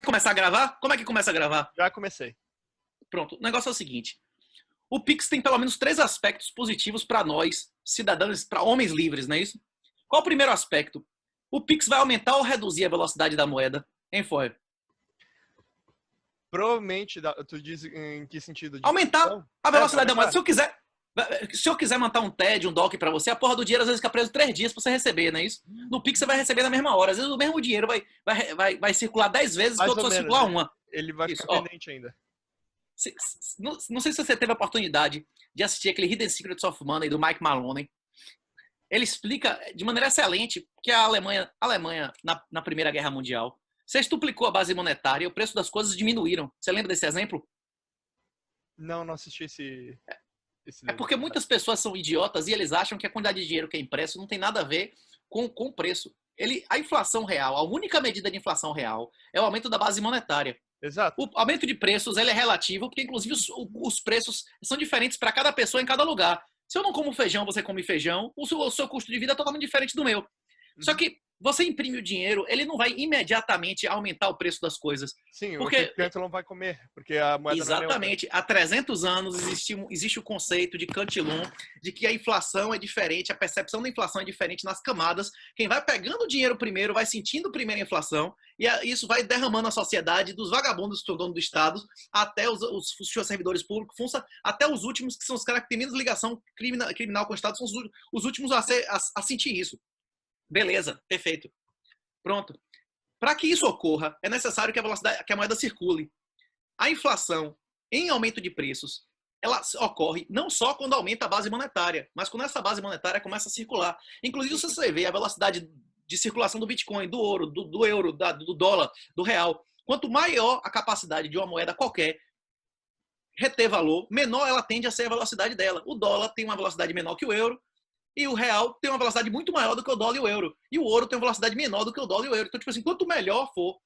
Começar a gravar? Como é que começa a gravar? Já comecei. Pronto, o negócio é o seguinte. O Pix tem pelo menos 3 aspectos positivos para nós, cidadãos, para homens livres, não é isso? Qual o primeiro aspecto? O Pix vai aumentar ou reduzir a velocidade da moeda? Hein, foi? Provavelmente, tu diz em que sentido? De Aumentar discussão? a Vai velocidade da moeda. aumentar. Se eu quiser mandar um TED, um DOC para você, a porra do dinheiro às vezes fica preso 3 dias para você receber, não é isso? No Pix você vai receber na mesma hora. Às vezes o mesmo dinheiro vai circular 10 vezes que o Mais outro ou só menos, circular né? uma. Ele vai Isso, ficar ó. pendente ainda. Não sei se você teve a oportunidade de assistir aquele Hidden Secrets of Money do Mike Maloney. Ele explica de maneira excelente que a Alemanha na Primeira Guerra Mundial, sextuplicou a base monetária e o preço das coisas diminuíram. Você lembra desse exemplo? Não assisti esse É porque muitas pessoas são idiotas e eles acham que a quantidade de dinheiro que é impresso não tem nada a ver com o preço. A inflação real, a única medida de inflação real é o aumento da base monetária. Exato. O aumento de preços ele é relativo, porque inclusive os preços são diferentes para cada pessoa em cada lugar. Se eu não como feijão, você come feijão, o seu custo de vida é totalmente diferente do meu. Só que você imprime o dinheiro, ele não vai imediatamente aumentar o preço das coisas. Sim, Porque, o não vai comer, porque a moeda exatamente, não é neutra. há 300 anos existe o conceito de Cantillon de que a inflação é diferente, a percepção da inflação é diferente nas camadas. Quem vai pegando o dinheiro primeiro vai sentindo primeiro a inflação e isso vai derramando a sociedade dos vagabundos que são dono do Estado até os servidores públicos, até os últimos que são os caras que têm menos ligação criminal com o Estado, são os últimos a sentir isso. Beleza, perfeito. Pronto. Para que isso ocorra, é necessário que a moeda circule. A inflação em aumento de preços, ela ocorre não só quando aumenta a base monetária, mas quando essa base monetária começa a circular. Inclusive, se você vê a velocidade de circulação do Bitcoin, do ouro, do euro, do dólar, do real, quanto maior a capacidade de uma moeda qualquer reter valor, menor ela tende a ser a velocidade dela. O dólar tem uma velocidade menor que o euro, e o real tem uma velocidade muito maior do que o dólar e o euro. E o ouro tem uma velocidade menor do que o dólar e o euro. Então, tipo assim, quanto melhor for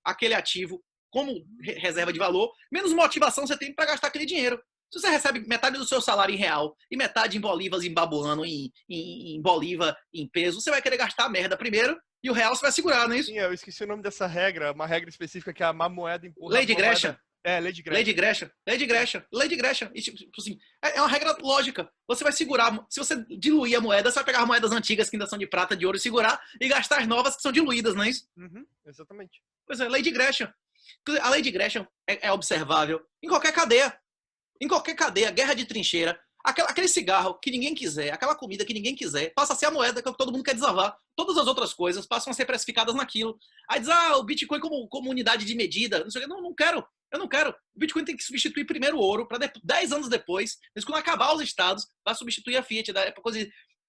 aquele ativo como reserva de valor, menos motivação você tem para gastar aquele dinheiro. Se você recebe metade do seu salário em real e metade em bolívar zimbabuano, em bolívar em peso, você vai querer gastar a merda primeiro e o real você vai segurar, não é isso? Sim, eu esqueci o nome dessa regra, uma regra específica que é a má moeda empurra Lei de Gresham. Lei de Gresham. Lei de Gresham. E, tipo assim, é uma regra lógica. Você vai segurar, se você diluir a moeda, você vai pegar as moedas antigas que ainda são de prata, de ouro e segurar e gastar as novas que são diluídas, não é isso? Exatamente. Pois é, lei de Gresham. A lei de Gresham é observável em qualquer cadeia. Em qualquer cadeia, guerra de trincheira, aquele cigarro que ninguém quiser, aquela comida que ninguém quiser, passa a ser a moeda que todo mundo quer desavar. Todas as outras coisas passam a ser precificadas naquilo. Aí diz, o Bitcoin como unidade de medida. Não sei o que. Não quero. Eu não quero. O Bitcoin tem que substituir primeiro o ouro, para 10 anos depois, mas quando acabar os estados, vai substituir a Fiat.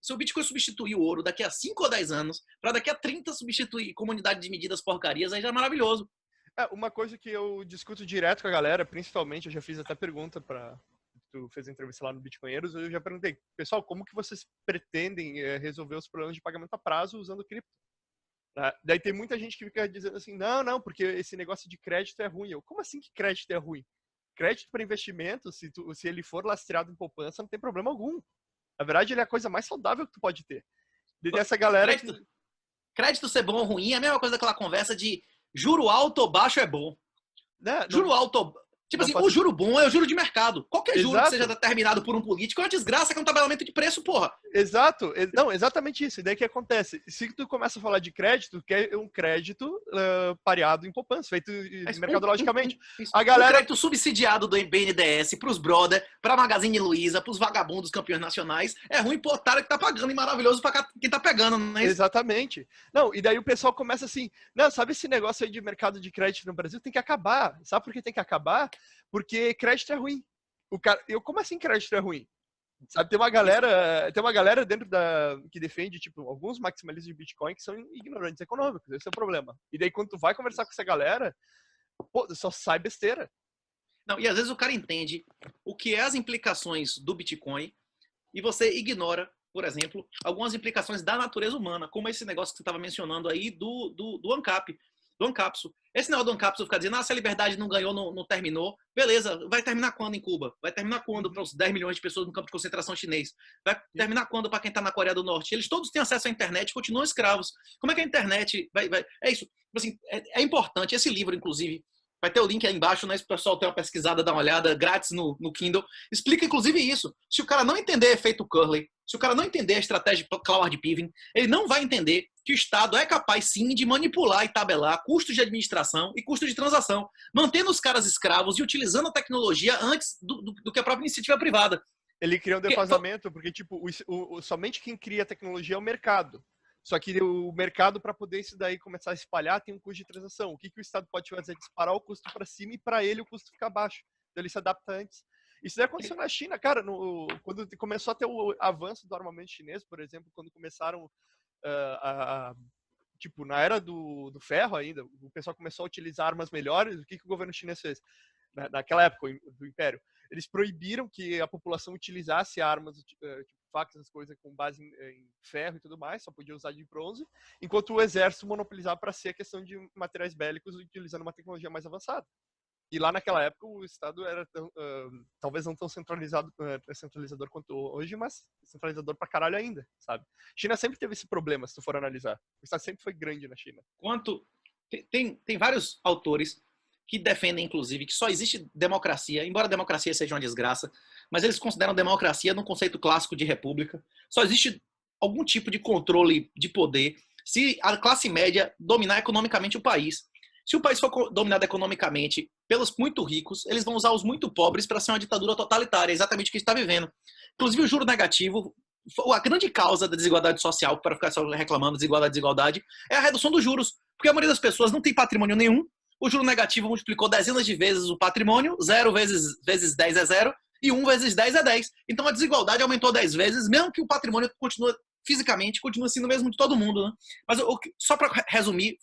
Se o Bitcoin substituir o ouro daqui a 5 ou 10 anos, para daqui a 30 substituir como unidade de medidas porcarias, aí já é maravilhoso. Uma coisa que eu discuto direto com a galera, principalmente, eu já fiz até pergunta para tu fez a entrevista lá no Bitcoinheiros, eu já perguntei, pessoal, como que vocês pretendem resolver os problemas de pagamento a prazo usando cripto? Daí tem muita gente que fica dizendo assim, não, porque esse negócio de crédito é ruim. Como assim que crédito é ruim? Crédito para investimento, se ele for lastreado em poupança, não tem problema algum. Na verdade, ele é a coisa mais saudável que tu pode ter. E essa galera crédito ser bom ou ruim é a mesma coisa daquela conversa de juro alto ou baixo é bom. Juro alto. Tipo assim, o juro bom é o juro de mercado. Qualquer juro que seja determinado por um político é uma desgraça, que é um tabelamento de preço, porra. Exato. Não, exatamente isso. E daí o que acontece? Se tu começa a falar de crédito, que é um crédito pareado em poupança, feito mercadologicamente. A galera... Um crédito subsidiado do BNDES pros brother, pra Magazine Luiza, pros vagabundos campeões nacionais, é ruim pro otário que tá pagando e maravilhoso pra quem tá pegando, não é isso? Exatamente. Não, e daí o pessoal começa assim, não, sabe esse negócio aí de mercado de crédito no Brasil? Tem que acabar. Sabe por que tem que acabar? Porque crédito é ruim. Como assim crédito é ruim? Sabe, tem uma galera dentro que defende, tipo, alguns maximalistas de Bitcoin que são ignorantes econômicos, esse é o problema. E daí quando tu vai conversar com essa galera, só sai besteira. Não, e às vezes o cara entende o que é as implicações do Bitcoin e você ignora, por exemplo, algumas implicações da natureza humana, como esse negócio que você estava mencionando aí do ANCAP. do Ancapso. Esse negócio do Ancapso ficar dizendo, se a liberdade não ganhou, não terminou. Beleza, vai terminar quando em Cuba? Vai terminar quando para os 10 milhões de pessoas no campo de concentração chinês? Vai terminar quando para quem está na Coreia do Norte? Eles todos têm acesso à internet e continuam escravos. Como é que a internet vai... É isso. Assim, é importante. Esse livro, inclusive, vai ter o link aí embaixo, né? Se o pessoal tem uma pesquisada, dá uma olhada, grátis no Kindle. Explica, inclusive, isso. Se o cara não entender efeito Curley, se o cara não entender a estratégia de Cloward-Piven, ele não vai entender que o Estado é capaz, sim, de manipular e tabelar custos de administração e custos de transação, mantendo os caras escravos e utilizando a tecnologia antes do que a própria iniciativa privada. Ele cria um defasamento, porque tipo, somente quem cria a tecnologia é o mercado. Só que o mercado, para poder isso daí começar a espalhar, tem um custo de transação. O que o Estado pode fazer? Disparar o custo para cima e para ele o custo fica baixo. Então ele se adapta antes. Isso daí aconteceu na China, cara. Quando começou a ter o avanço do armamento chinês, por exemplo, quando começaram tipo, na era do ferro ainda, o pessoal começou a utilizar armas melhores, o que o governo chinês fez? Naquela época do Império, eles proibiram que a população utilizasse armas, tipo facas, essas coisas com base em ferro e tudo mais, só podia usar de bronze, enquanto o exército monopolizava para si a questão de materiais bélicos utilizando uma tecnologia mais avançada. E lá naquela época o Estado era talvez não tão centralizador quanto hoje, mas centralizador pra caralho ainda, sabe? China sempre teve esse problema, se tu for analisar. O Estado sempre foi grande na China. Tem vários autores que defendem, inclusive, que só existe democracia, embora a democracia seja uma desgraça, mas eles consideram democracia no conceito clássico de república. Só existe algum tipo de controle de poder se a classe média dominar economicamente o país. Se o país for dominado economicamente pelos muito ricos, eles vão usar os muito pobres para ser uma ditadura totalitária, exatamente o que a gente está vivendo. Inclusive, o juro negativo, a grande causa da desigualdade social, para ficar só reclamando desigualdade, é a redução dos juros. Porque a maioria das pessoas não tem patrimônio nenhum, o juro negativo multiplicou dezenas de vezes o patrimônio, 0 vezes 10 é 0, e 1 vezes 10 é 10. Então a desigualdade aumentou 10 vezes, mesmo que o patrimônio fisicamente continua sendo o mesmo de todo mundo, né? Mas só para resumir,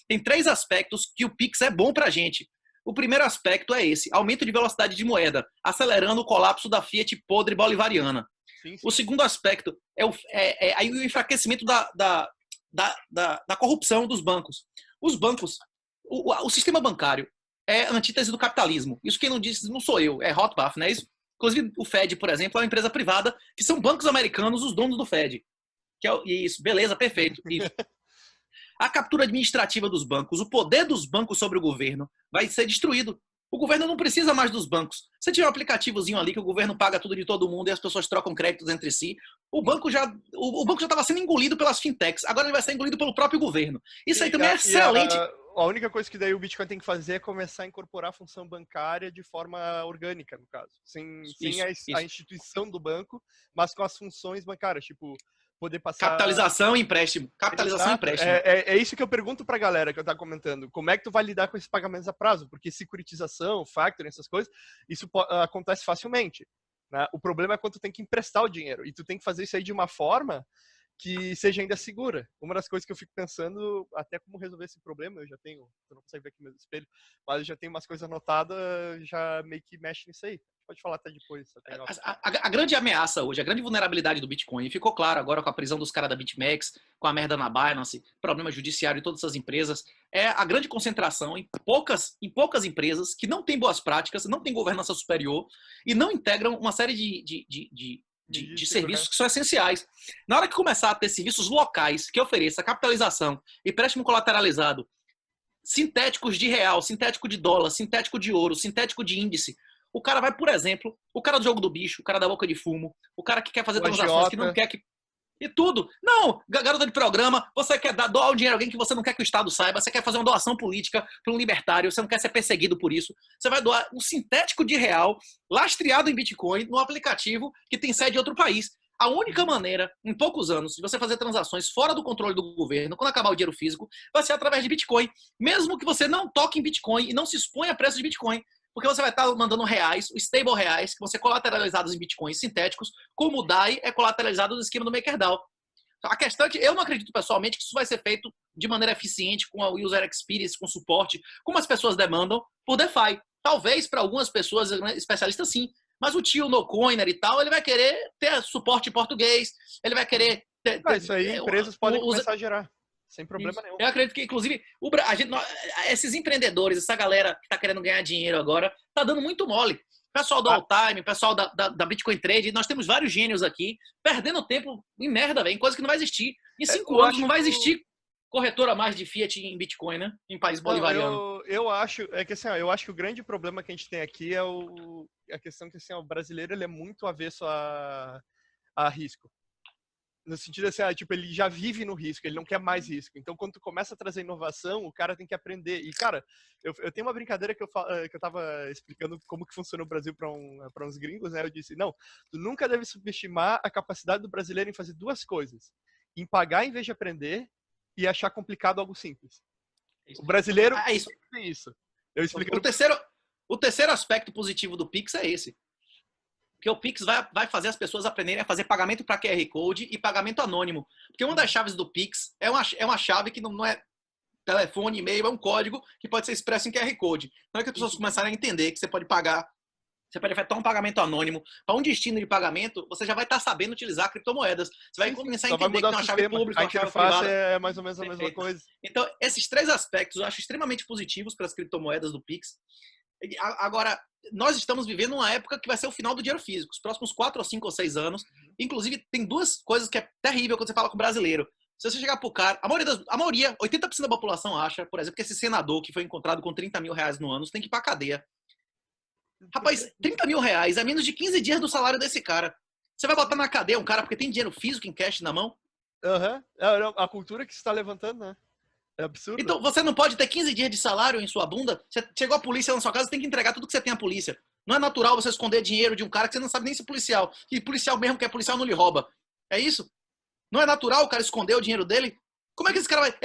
tem 3 aspectos que o Pix é bom para a gente. O primeiro aspecto é esse, aumento de velocidade de moeda, acelerando o colapso da Fiat podre bolivariana. Sim. O segundo aspecto é o enfraquecimento da corrupção dos bancos. Os bancos, o sistema bancário é a antítese do capitalismo. Isso quem não disse não sou eu, é Rothbard, não é isso? Inclusive o Fed, por exemplo, é uma empresa privada que são bancos americanos os donos do Fed. Isso, beleza, perfeito. Isso. A captura administrativa dos bancos, o poder dos bancos sobre o governo vai ser destruído. O governo não precisa mais dos bancos. Você tiver um aplicativozinho ali que o governo paga tudo de todo mundo e as pessoas trocam créditos entre si, o banco já estava sendo engolido pelas fintechs, agora ele vai ser engolido pelo próprio governo. Isso aí também é excelente. A única coisa que daí o Bitcoin tem que fazer é começar a incorporar a função bancária de forma orgânica, no caso. Sem a instituição do banco, mas com as funções bancárias, tipo, poder passar... Capitalização e empréstimo. Capitalização e empréstimo. É isso que eu pergunto pra galera que eu tava comentando. Como é que tu vai lidar com esses pagamentos a prazo? Porque securitização, factoring, essas coisas, isso acontece facilmente. Né? O problema é quando tu tem que emprestar o dinheiro. E tu tem que fazer isso aí de uma forma que seja ainda segura. Uma das coisas que eu fico pensando, até como resolver esse problema, eu já tenho, tu não consegue ver aqui no meu espelho, mas eu já tenho umas coisas anotadas, já meio que mexe nisso aí. Pode falar até depois. A grande ameaça hoje, a grande vulnerabilidade do Bitcoin, ficou claro agora com a prisão dos caras da BitMEX, com a merda na Binance, problema judiciário de todas essas empresas, é a grande concentração em poucas empresas que não têm boas práticas, não têm governança superior e não integram uma série de serviços que são essenciais. Na hora que começar a ter serviços locais que ofereçam capitalização e empréstimo colateralizado, sintéticos de real, sintético de dólar, sintético de ouro, sintético de índice, o cara vai, por exemplo, o cara do jogo do bicho, o cara da boca de fumo, o cara que quer fazer transações que não quer que... E tudo. Não, garota de programa, você quer doar o dinheiro a alguém que você não quer que o Estado saiba, você quer fazer uma doação política para um libertário, você não quer ser perseguido por isso, você vai doar um sintético de real lastreado em Bitcoin no aplicativo que tem sede em outro país. A única maneira, em poucos anos, de você fazer transações fora do controle do governo, quando acabar o dinheiro físico, vai ser através de Bitcoin. Mesmo que você não toque em Bitcoin e não se exponha a preço de Bitcoin. Porque você vai estar mandando reais, os stable reais, que vão ser colateralizados em bitcoins sintéticos, como o DAI é colateralizado no esquema do MakerDAO. A questão é que eu não acredito pessoalmente que isso vai ser feito de maneira eficiente, com a user experience, com suporte, como as pessoas demandam, por DeFi. Talvez para algumas pessoas especialistas sim, mas o tio no-coiner e tal, ele vai querer ter suporte em português, ele vai querer... Isso aí empresas podem começar a gerar. sem problema nenhum. Eu acredito que, inclusive, esses empreendedores, essa galera que tá querendo ganhar dinheiro agora, tá dando muito mole. Pessoal do Alltime, pessoal da Bitcoin Trade, nós temos vários gênios aqui, perdendo tempo em merda, velho, em coisa que não vai existir. Em 5 anos não vai existir corretora mais de Fiat em Bitcoin, né? Em país bolivariano. Eu acho, que assim, eu acho que o grande problema que a gente tem aqui é a questão que assim, o brasileiro ele é muito avesso a risco. No sentido assim, tipo, ele já vive no risco, ele não quer mais risco. Então, quando tu começa a trazer inovação, o cara tem que aprender. E, cara, eu tenho uma brincadeira que eu tava explicando como que funciona o Brasil para uns gringos, né? Eu disse, não, tu nunca deve subestimar a capacidade do brasileiro em fazer 2 coisas. Em pagar em vez de aprender e achar complicado algo simples. O brasileiro tem isso. Eu explicando... O terceiro aspecto positivo do Pix é esse. Porque o Pix vai fazer as pessoas aprenderem a fazer pagamento para QR Code e pagamento anônimo. Porque uma das chaves do Pix é uma chave que não é telefone, e-mail, é um código que pode ser expresso em QR Code. Na hora que as pessoas começarem a entender que você pode pagar, você pode efetuar um pagamento anônimo para um destino de pagamento, você já vai estar sabendo utilizar criptomoedas. Você vai começar a entender que tem uma chave pública, uma chave privada. É mais ou menos a mesma coisa. Então, esses 3 aspectos eu acho extremamente positivos para as criptomoedas do Pix. Agora, nós estamos vivendo uma época que vai ser o final do dinheiro físico. Os próximos 4 ou 5 ou 6 anos. Inclusive, tem 2 coisas que é terrível quando você fala com o brasileiro. Se você chegar pro cara, a maioria, 80% da população acha, por exemplo, que esse senador que foi encontrado com 30 mil reais no ano tem que ir pra cadeia. Rapaz, 30 mil reais é menos de 15 dias do salário desse cara. Você vai botar na cadeia um cara porque tem dinheiro físico em cash na mão? A cultura que você está levantando, né? É absurdo. Então, você não pode ter 15 dias de salário em sua bunda? Você chegou a polícia na sua casa, você tem que entregar tudo que você tem à polícia. Não é natural você esconder dinheiro de um cara que você não sabe nem se é policial. E policial mesmo que é policial não lhe rouba. É isso? Não é natural o cara esconder o dinheiro dele? Como é que esse cara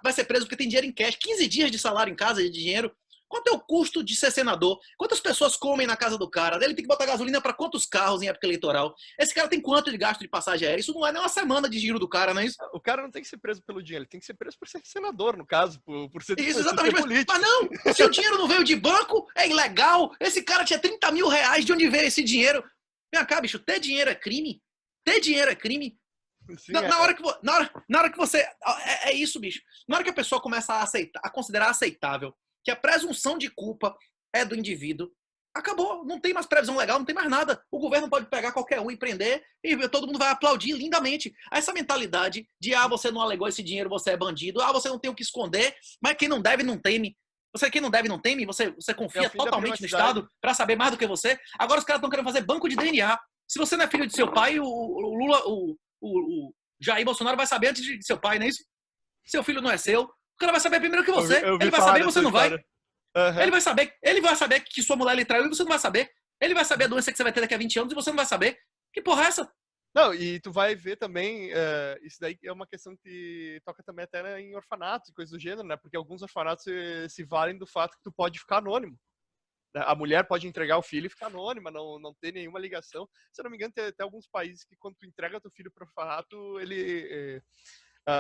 vai ser preso porque tem dinheiro em cash? 15 dias de salário em casa de dinheiro? Quanto é o custo de ser senador? Quantas pessoas comem na casa do cara? Ele tem que botar gasolina para quantos carros em época eleitoral? Esse cara tem quanto de gasto de passagem aérea? Isso não é nem uma semana de giro do cara, não é isso? O cara não tem que ser preso pelo dinheiro, ele tem que ser preso por ser senador, no caso, por ser, isso, exatamente. Por ser político. Mas não, se o dinheiro não veio de banco, é ilegal. Esse cara tinha 30 mil reais, de onde veio esse dinheiro? Vem cá, bicho, ter dinheiro é crime? Ter dinheiro é crime? Sim, na hora que você... É isso, bicho. Na hora que a pessoa começa a considerar aceitável que a presunção de culpa é do indivíduo, acabou. Não tem mais previsão legal, não tem mais nada. O governo pode pegar qualquer um e prender e todo mundo vai aplaudir lindamente. Essa mentalidade de, você não alegou esse dinheiro, você é bandido, você não tem o que esconder, mas quem não deve não teme. Quem não deve não teme, você confia totalmente no Estado para saber mais do que você. Agora os caras estão querendo fazer banco de DNA. Se você não é filho de seu pai, o Lula, o Jair Bolsonaro vai saber antes de seu pai, não é isso? Seu filho não é seu. O cara vai saber primeiro que você. Ele vai saber e você não vai. Uhum. Ele vai saber que sua mulher lhe traiu e você não vai saber. Ele vai saber a doença que você vai ter daqui a 20 anos e você não vai saber. Que porra é essa? Não, e tu vai ver também, isso daí é uma questão que toca também até em orfanatos e coisas do gênero, né? Porque alguns orfanatos se valem do fato que tu pode ficar anônimo. A mulher pode entregar o filho e ficar anônima, não ter nenhuma ligação. Se eu não me engano, tem até alguns países que quando tu entrega teu filho para o orfanato,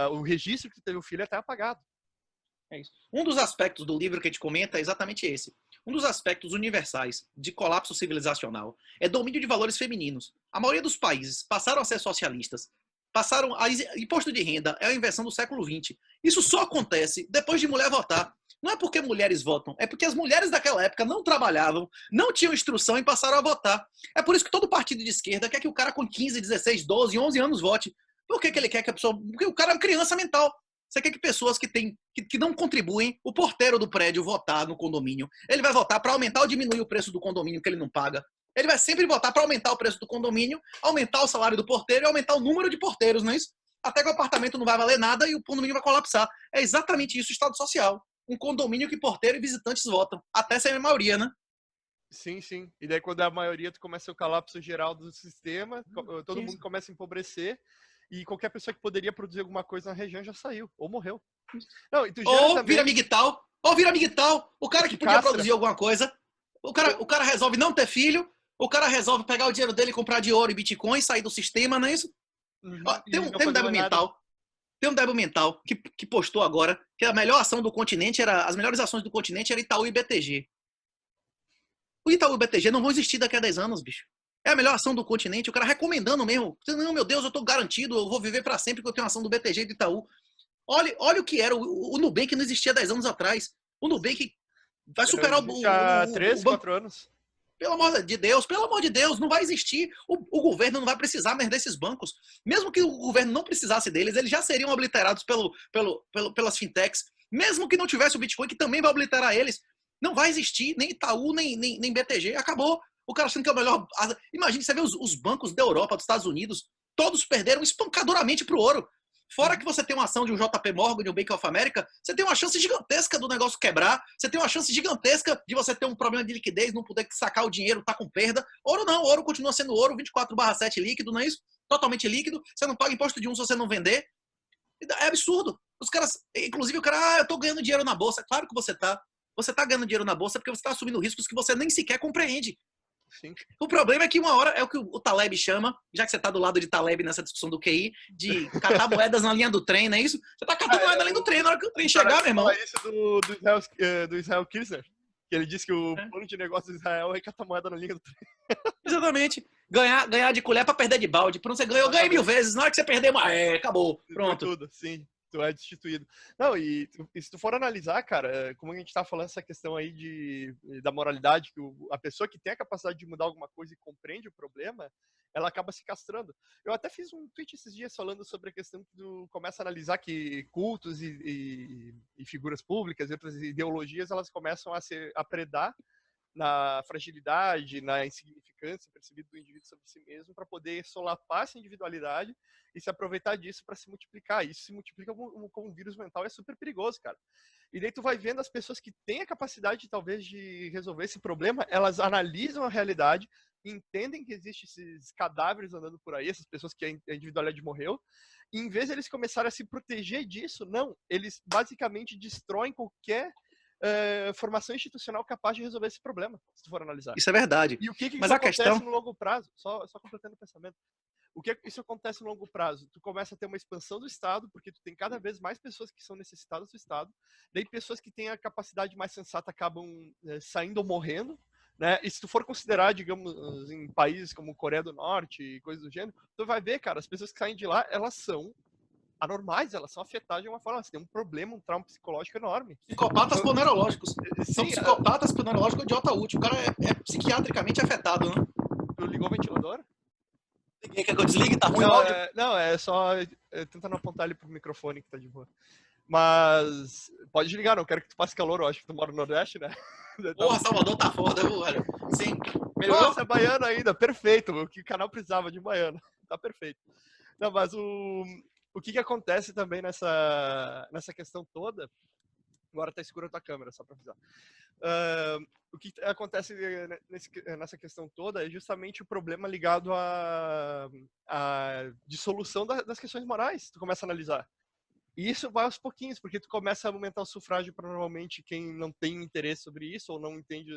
o registro que tu teve o filho é até apagado. É isso. Um dos aspectos do livro que a gente comenta é exatamente esse. Um dos aspectos universais de colapso civilizacional é domínio de valores femininos. A maioria dos países passaram a ser socialistas, passaram a imposto de renda, é a invenção do século XX. Isso só acontece depois de mulher votar. Não é porque mulheres votam, é porque as mulheres daquela época não trabalhavam, não tinham instrução e passaram a votar. É por isso que todo partido de esquerda quer que o cara com 15, 16, 12, 11 anos vote. Por que ele quer que a pessoa... Porque o cara é uma criança mental. Você quer que pessoas que não contribuem, o porteiro do prédio votar no condomínio, ele vai votar para aumentar ou diminuir o preço do condomínio que ele não paga. Ele vai sempre votar para aumentar o preço do condomínio, aumentar o salário do porteiro e aumentar o número de porteiros, não é isso? Até que o apartamento não vai valer nada e o condomínio vai colapsar. É exatamente isso o Estado Social. Um condomínio que porteiro e visitantes votam. Até ser a maioria, né? Sim, sim. E daí quando é a maioria, tu começa o colapso geral do sistema, todo mundo começa a empobrecer. E qualquer pessoa que poderia produzir alguma coisa na região já saiu, ou morreu. Não, e tu ou também... vira migtal, o cara que podia produzir alguma coisa, o cara resolve não ter filho, o cara resolve pegar o dinheiro dele, comprar de ouro e Bitcoin, sair do sistema, não é isso? Uhum. Tem um débil mental que postou agora que a melhor ação do continente as melhores ações do continente era Itaú e BTG. O Itaú e o BTG não vão existir daqui a 10 anos, bicho. É a melhor ação do continente, o cara recomendando mesmo. Não, meu Deus, eu tô garantido, eu vou viver para sempre que eu tenho ação do BTG e do Itaú. Olha o que era. O Nubank não existia 10 anos atrás. O Nubank vai superar há 3, o banco. 4 anos. Pelo amor de Deus, não vai existir. O governo não vai precisar mais desses bancos. Mesmo que o governo não precisasse deles, eles já seriam obliterados pelas fintechs. Mesmo que não tivesse o Bitcoin, que também vai obliterar eles. Não vai existir nem Itaú, nem BTG. Acabou. O cara achando que é o melhor. Imagine, você vê os bancos da Europa, dos Estados Unidos, todos perderam espancadoramente para o ouro. Fora que você tem uma ação de um JP Morgan, de um Bank of America, você tem uma chance gigantesca do negócio quebrar, você tem uma chance gigantesca de você ter um problema de liquidez, não poder sacar o dinheiro, tá com perda. Ouro não, ouro continua sendo ouro, 24/7 líquido, não é isso? Totalmente líquido, você não paga imposto de se você não vender. É absurdo. Os caras, inclusive o cara, eu tô ganhando dinheiro na bolsa. Claro que você tá. Você tá ganhando dinheiro na bolsa porque você tá assumindo riscos que você nem sequer compreende. Sim. O problema é que uma hora é o que o Taleb chama, já que você tá do lado de Taleb nessa discussão do QI, de catar moedas na linha do trem, não é isso? Você tá catando moeda na linha do trem, na hora que o trem chegar, meu irmão. Isso do Israel Kirzner, que ele disse que o plano de negócio de Israel é catar moeda na linha do trem. Exatamente. Ganhar de colher pra perder de balde. Pronto, você ganhou, eu ganhei 1000 vezes. Na hora que você perder, acabou. Pronto. Tudo, sim. Tu é destituído. Não, e se tu for analisar, cara, como a gente tá falando essa questão aí da moralidade, que a pessoa que tem a capacidade de mudar alguma coisa e compreende o problema, ela acaba se castrando. Eu até fiz um tweet esses dias falando sobre a questão que tu começa a analisar que cultos e figuras públicas e outras ideologias, elas começam a predar na fragilidade, na insignificância percebida do indivíduo sobre si mesmo, para poder solapar essa individualidade e se aproveitar disso para se multiplicar. Isso se multiplica como um vírus mental, é super perigoso, cara. E daí tu vai vendo as pessoas que têm a capacidade, talvez, de resolver esse problema, elas analisam a realidade, entendem que existem esses cadáveres andando por aí, essas pessoas que a individualidade morreu, e em vez de eles começarem a se proteger disso, não, eles basicamente destroem qualquer formação institucional capaz de resolver esse problema, se tu for analisar. Isso é verdade. E o que Mas isso a acontece questão... no longo prazo? Só completando o pensamento. O que isso acontece no longo prazo? Tu começa a ter uma expansão do Estado, porque tu tem cada vez mais pessoas que são necessitadas do Estado, daí pessoas que têm a capacidade mais sensata acabam saindo ou morrendo, né? E se tu for considerar, digamos, em países como Coreia do Norte e coisas do gênero, tu vai ver, cara, as pessoas que saem de lá, elas são anormais, elas são afetadas de uma forma, elas têm um problema, um trauma psicológico enorme. Psicopatas neurológicos. São Sim, psicopatas neurológicos idiota útil. O cara é psiquiatricamente afetado, né? tu ligou o ventilador? Quer que eu desligue? Tá ruim o áudio? Não, é só tentando apontar ele pro microfone que tá de boa. Mas pode desligar, não quero que tu passe calor, eu acho que tu mora no Nordeste, né? Porra, Salvador tá foda, velho. Sim. Melhorou? Nossa, é baiano ainda, perfeito. O que o canal precisava de baiano. Tá perfeito. Não, mas o que acontece também nessa questão toda... Agora tá escura a tua câmera, só pra avisar. O que acontece nessa questão toda é justamente o problema ligado à dissolução das questões morais. Tu começa a analisar. E isso vai aos pouquinhos, porque tu começa a aumentar o sufrágio para normalmente quem não tem interesse sobre isso ou não entende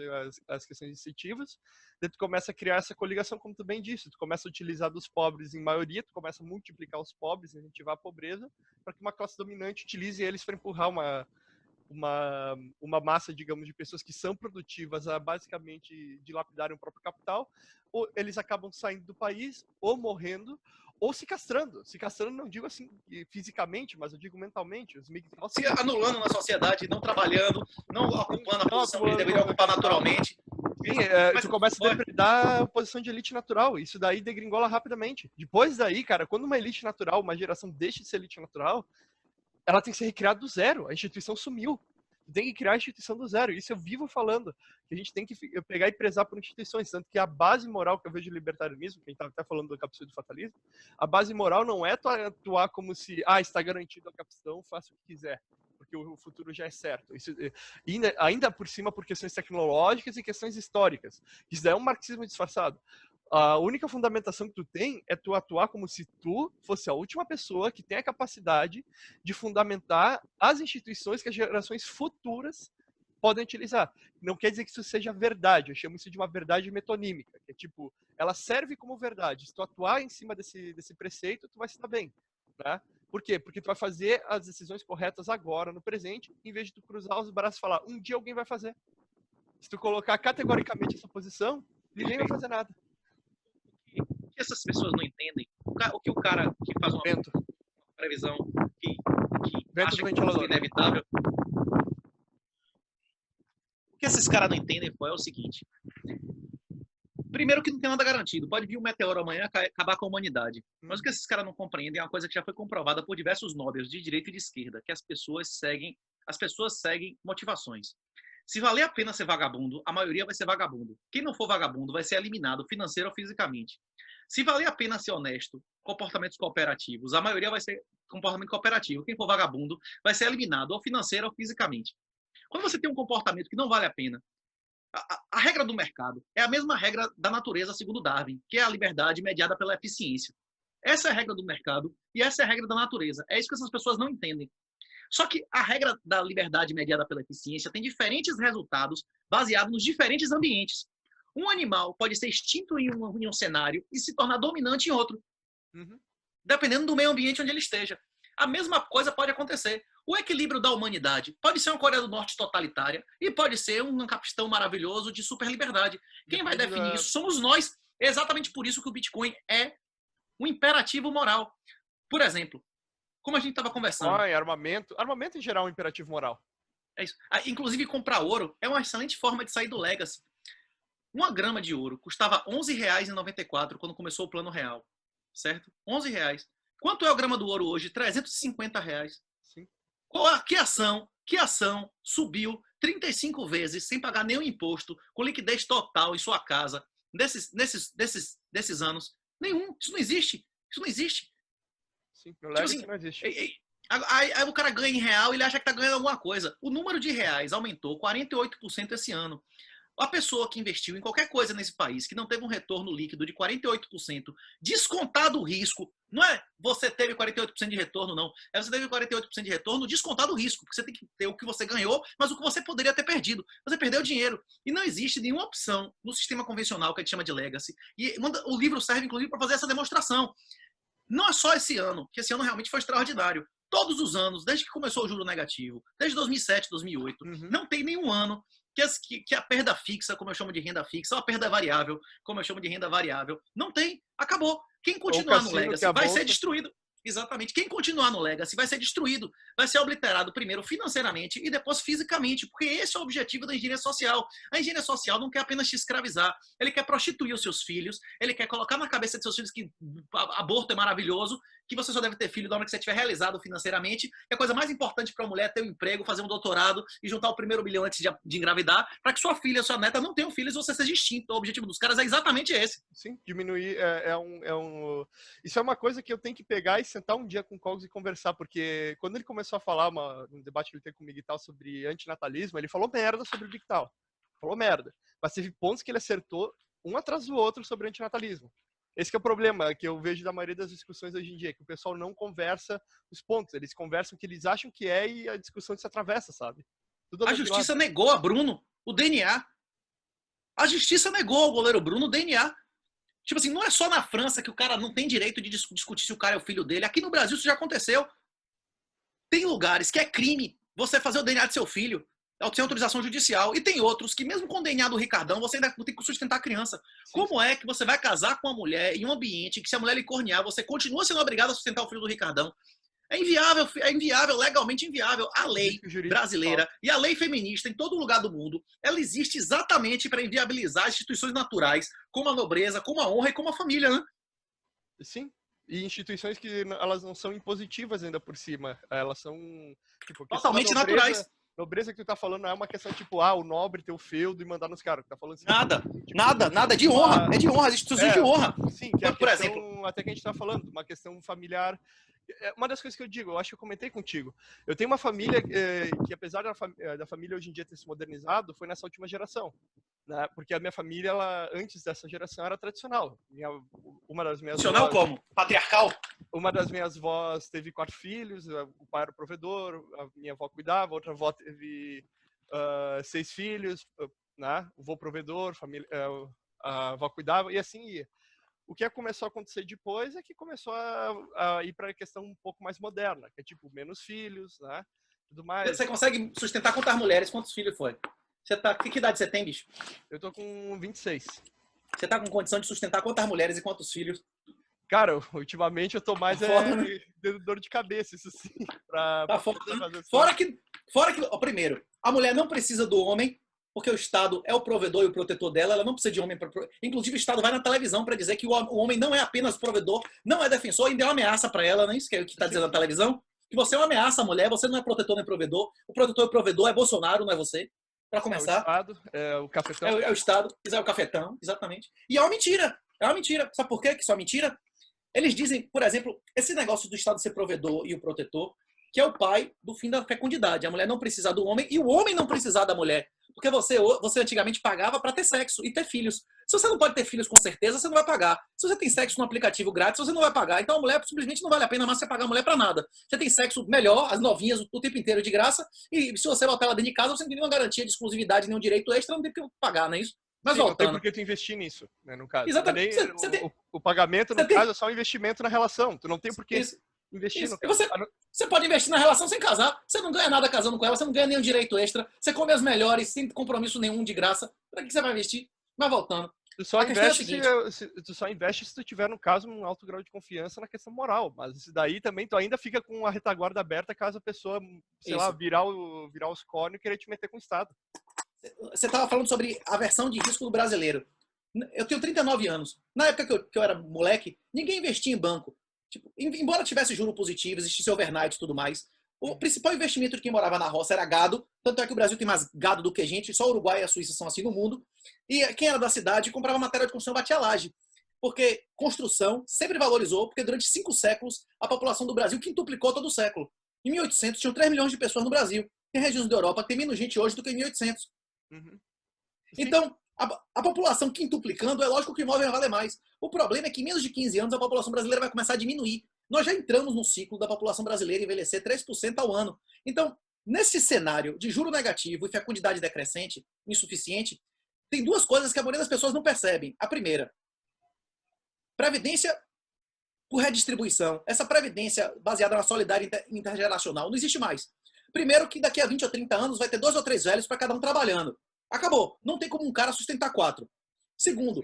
as questões incentivas. Daí tu começa a criar essa coligação, como tu bem disse. Tu começa a utilizar dos pobres em maioria, tu começa a multiplicar os pobres, incentivar a pobreza, para que uma classe dominante utilize eles para empurrar uma massa, digamos, de pessoas que são produtivas a basicamente dilapidarem o próprio capital, ou eles acabam saindo do país, ou morrendo, ou se castrando. Se castrando não digo assim fisicamente, mas eu digo mentalmente. Os se anulando na sociedade, não trabalhando, não ocupando a posição que eles deveriam ocupar naturalmente. Sim, tu começa a depredar a posição de elite natural. Isso daí degringola rapidamente. Depois daí, cara, quando uma elite natural, uma geração deixa de ser elite natural, ela tem que ser recriada do zero. A instituição sumiu. Tem que criar a instituição do zero. Isso eu vivo falando. Que a gente tem que pegar e prezar por instituições. Tanto que a base moral que eu vejo de libertarianismo, que a gente estava até falando do capítulo do fatalismo, a base moral não é atuar como se, está garantido a capitão, faça o que quiser. Porque o futuro já é certo. Isso, ainda por cima por questões tecnológicas e questões históricas. Isso daí é um marxismo disfarçado. A única fundamentação que tu tem é tu atuar como se tu fosse a última pessoa que tem a capacidade de fundamentar as instituições que as gerações futuras podem utilizar. Não quer dizer que isso seja verdade, eu chamo isso de uma verdade metonímica, que é tipo, ela serve como verdade. Se tu atuar em cima desse preceito, tu vai se dar bem, né? Por quê? Porque tu vai fazer as decisões corretas agora, no presente, em vez de tu cruzar os braços e falar, um dia alguém vai fazer. Se tu colocar categoricamente essa posição, ninguém vai fazer nada. O que essas pessoas não entendem? O que o cara que faz uma... Vento. previsão que Vento acha do que ventilador. é inevitável. O que esses caras não entendem é o seguinte. Primeiro que não tem nada garantido. Pode vir um meteoro amanhã e acabar com a humanidade. Mas o que esses caras não compreendem é uma coisa que já foi comprovada por diversos nobres de direita e de esquerda, que as pessoas seguem motivações. Se valer a pena ser vagabundo, a maioria vai ser vagabundo. Quem não for vagabundo vai ser eliminado financeiro ou fisicamente. Se valer a pena ser honesto, comportamentos cooperativos, a maioria vai ser comportamento cooperativo. Quem for vagabundo vai ser eliminado ou financeiro ou fisicamente. Quando você tem um comportamento que não vale a pena, a regra do mercado é a mesma regra da natureza, segundo Darwin, que é a liberdade mediada pela eficiência. Essa é a regra do mercado e essa é a regra da natureza. É isso que essas pessoas não entendem. Só que a regra da liberdade mediada pela eficiência tem diferentes resultados baseados nos diferentes ambientes. Um animal pode ser extinto em um cenário e se tornar dominante em outro, dependendo do meio ambiente onde ele esteja. A mesma coisa pode acontecer. O equilíbrio da humanidade pode ser uma Coreia do Norte totalitária e pode ser um capistão maravilhoso de super liberdade. Quem vai definir isso somos nós. É exatamente por isso que o Bitcoin é um imperativo moral. Por exemplo, como a gente estava conversando. Armamento em geral é um imperativo moral. É isso. Inclusive, comprar ouro é uma excelente forma de sair do legacy. 1 grama de ouro custava R$ 11,94 quando começou o Plano Real. Certo? R$ 11. Quanto é o grama do ouro hoje? R$ 350. Sim. Que ação subiu 35 vezes sem pagar nenhum imposto, com liquidez total em sua casa, desses anos? Nenhum. Isso não existe. Isso não existe. Sim, no legacy assim, não existe. Aí o cara ganha em real e ele acha que está ganhando alguma coisa. O número de reais aumentou 48% esse ano. A pessoa que investiu em qualquer coisa nesse país que não teve um retorno líquido de 48%, descontado o risco, não é você teve 48% de retorno, não. É você teve 48% de retorno descontado o risco, porque você tem que ter o que você ganhou, mas o que você poderia ter perdido. Você perdeu dinheiro. E não existe nenhuma opção no sistema convencional que a gente chama de legacy. E o livro serve, inclusive, para fazer essa demonstração. Não é só esse ano, que esse ano realmente foi extraordinário. Todos os anos, desde que começou o juro negativo, desde 2007, 2008, não tem nenhum ano que a perda fixa, como eu chamo de renda fixa, ou a perda variável, como eu chamo de renda variável, não tem. Acabou. Quem continuar no Legacy vai ser destruído. Exatamente. Quem continuar no Legacy vai ser destruído, vai ser obliterado primeiro financeiramente e depois fisicamente, porque esse é o objetivo da engenharia social. A engenharia social não quer apenas te escravizar, ele quer prostituir os seus filhos, ele quer colocar na cabeça de seus filhos que aborto é maravilhoso, que você só deve ter filho da hora que você estiver realizado financeiramente, que a coisa mais importante para a mulher é ter um emprego, fazer um doutorado e juntar o primeiro milhão antes de engravidar, para que sua filha, sua neta não tenham filhos e você seja extinto. O objetivo dos caras é exatamente esse. Sim, diminuir Isso é uma coisa que eu tenho que pegar e sentar um dia com o Cogos e conversar, porque quando ele começou a falar um debate que ele teve comigo e tal sobre antinatalismo, ele falou merda sobre o Bictal. Falou merda. Mas teve pontos que ele acertou um atrás do outro sobre antinatalismo. Esse que é o problema que eu vejo da maioria das discussões hoje em dia, que o pessoal não conversa os pontos, eles conversam o que eles acham que é e a discussão se atravessa, sabe? A justiça negou a Bruno o DNA. A justiça negou ao goleiro Bruno o DNA. Tipo assim, não é só na França que o cara não tem direito de discutir se o cara é o filho dele. Aqui no Brasil isso já aconteceu. Tem lugares que é crime você fazer o DNA de seu filho sem autorização judicial. E tem outros que, mesmo com o DNA do Ricardão, você ainda tem que sustentar a criança. Sim. Como é que você vai casar com uma mulher em um ambiente que, se a mulher lhe cornear, você continua sendo obrigado a sustentar o filho do Ricardão? É inviável, legalmente inviável. A lei brasileira e a lei feminista em todo lugar do mundo, ela existe exatamente para inviabilizar instituições naturais, como a nobreza, como a honra e como a família, né? Sim. E instituições que elas não são impositivas ainda por cima. Elas são tipo, totalmente naturais. Nobreza que tu tá falando não é uma questão tipo, o nobre ter o feudo e mandar nos caras. Tá falando assim, nada, tipo, nada. É de honra. É de honra. As instituições de honra. Sim, que é por exemplo, até que a gente tá falando, uma questão familiar. Uma das coisas que eu digo, eu acho que eu comentei contigo. Eu tenho uma família que, apesar da família hoje em dia ter se modernizado, foi nessa última geração. Né? Porque a minha família, ela, antes dessa geração, era tradicional. Uma das minhas tradicional avós, como? Patriarcal? Uma das minhas avós teve 4 filhos, o pai era o provedor, a minha avó cuidava, a outra avó teve 6 filhos, né? O avô provedor, a avó cuidava, e assim ia. O que começou a acontecer depois é que começou a ir para a questão um pouco mais moderna, que é tipo, menos filhos, né? Tudo mais. Você consegue sustentar quantas mulheres, quantos filhos foi? Que idade você tem, bicho? Eu tô com 26. Você tá com condição de sustentar quantas mulheres e quantos filhos? Cara, ultimamente eu tô mais Foda, né? tendo dor de cabeça, isso sim. Tá foda, Pra né? fazer as Fora coisas. que, fora que, ó, primeiro, a mulher não precisa do homem, porque o Estado é o provedor e o protetor dela, ela não precisa de homem para. Inclusive, o Estado vai na televisão para dizer que o homem não é apenas provedor, não é defensor, ainda é uma ameaça para ela, não é isso que está dizendo na televisão? Que você é uma ameaça à mulher, você não é protetor nem provedor, o protetor e o provedor é Bolsonaro, não é você, para É o começar. Estado, é o cafetão. É o Estado, é o cafetão, exatamente. E é uma mentira, é uma mentira. Sabe por quê que isso é uma mentira? Eles dizem, por exemplo, esse negócio do Estado ser provedor e o protetor, que é o pai do fim da fecundidade. A mulher não precisar do homem e o homem não precisar da mulher. Porque você antigamente pagava para ter sexo e ter filhos. Se você não pode ter filhos com certeza, você não vai pagar. Se você tem sexo no aplicativo grátis, você não vai pagar. Então a mulher simplesmente não vale a pena mais você pagar a mulher para nada. Você tem sexo melhor, as novinhas o tempo inteiro de graça, e se você botar ela dentro de casa, você não tem nenhuma garantia de exclusividade, nenhum direito extra, não tem que pagar, não é isso? Mas Sim, não tem voltando. por que tu investir nisso, né, no caso. Não é Exatamente. nem, o pagamento, Você no tem caso, é só um investimento na relação. Tu não tem por que isso. investir Isso. no E caso. você pode investir na relação sem casar. Você não ganha nada casando com ela, você não ganha nenhum direito extra. Você come as melhores, sem compromisso nenhum, de graça. Para que você vai investir? Mas voltando. Tu só A questão é a investe seguinte. tu só investe se tu tiver, no caso, um alto grau de confiança na questão moral. Mas isso daí também tu ainda fica com a retaguarda aberta caso a pessoa, sei lá, Isso. virar os cornos e querer te meter com o Estado. Você estava falando sobre a versão de risco do brasileiro. Eu tenho 39 anos. Na época que eu era moleque, ninguém investia em banco. Tipo, embora tivesse juro positivo, existisse overnight e tudo mais, o principal investimento de quem morava na roça era gado. Tanto é que o Brasil tem mais gado do que gente. Só o Uruguai e a Suíça são assim no mundo. E quem era da cidade comprava matéria de construção, batia laje. Porque construção sempre valorizou, porque durante 5 séculos a população do Brasil quintuplicou todo o século. Em 1800 tinham 3 milhões de pessoas no Brasil. Tem regiões da Europa que tem menos gente hoje do que em 1800. Uhum. Então, a população quintuplicando, é lógico que o imóvel vai valer mais. O problema é que em menos de 15 anos a população brasileira vai começar a diminuir. Nós já entramos no ciclo da população brasileira envelhecer 3% ao ano. Então, nesse cenário de juro negativo e fecundidade decrescente, insuficiente, tem duas coisas que a maioria das pessoas não percebem. A primeira, previdência por redistribuição. Essa previdência baseada na solidariedade intergeracional não existe mais. Primeiro que daqui a 20 ou 30 anos vai ter 2 ou 3 velhos para cada um trabalhando. Acabou. Não tem como um cara sustentar 4. Segundo,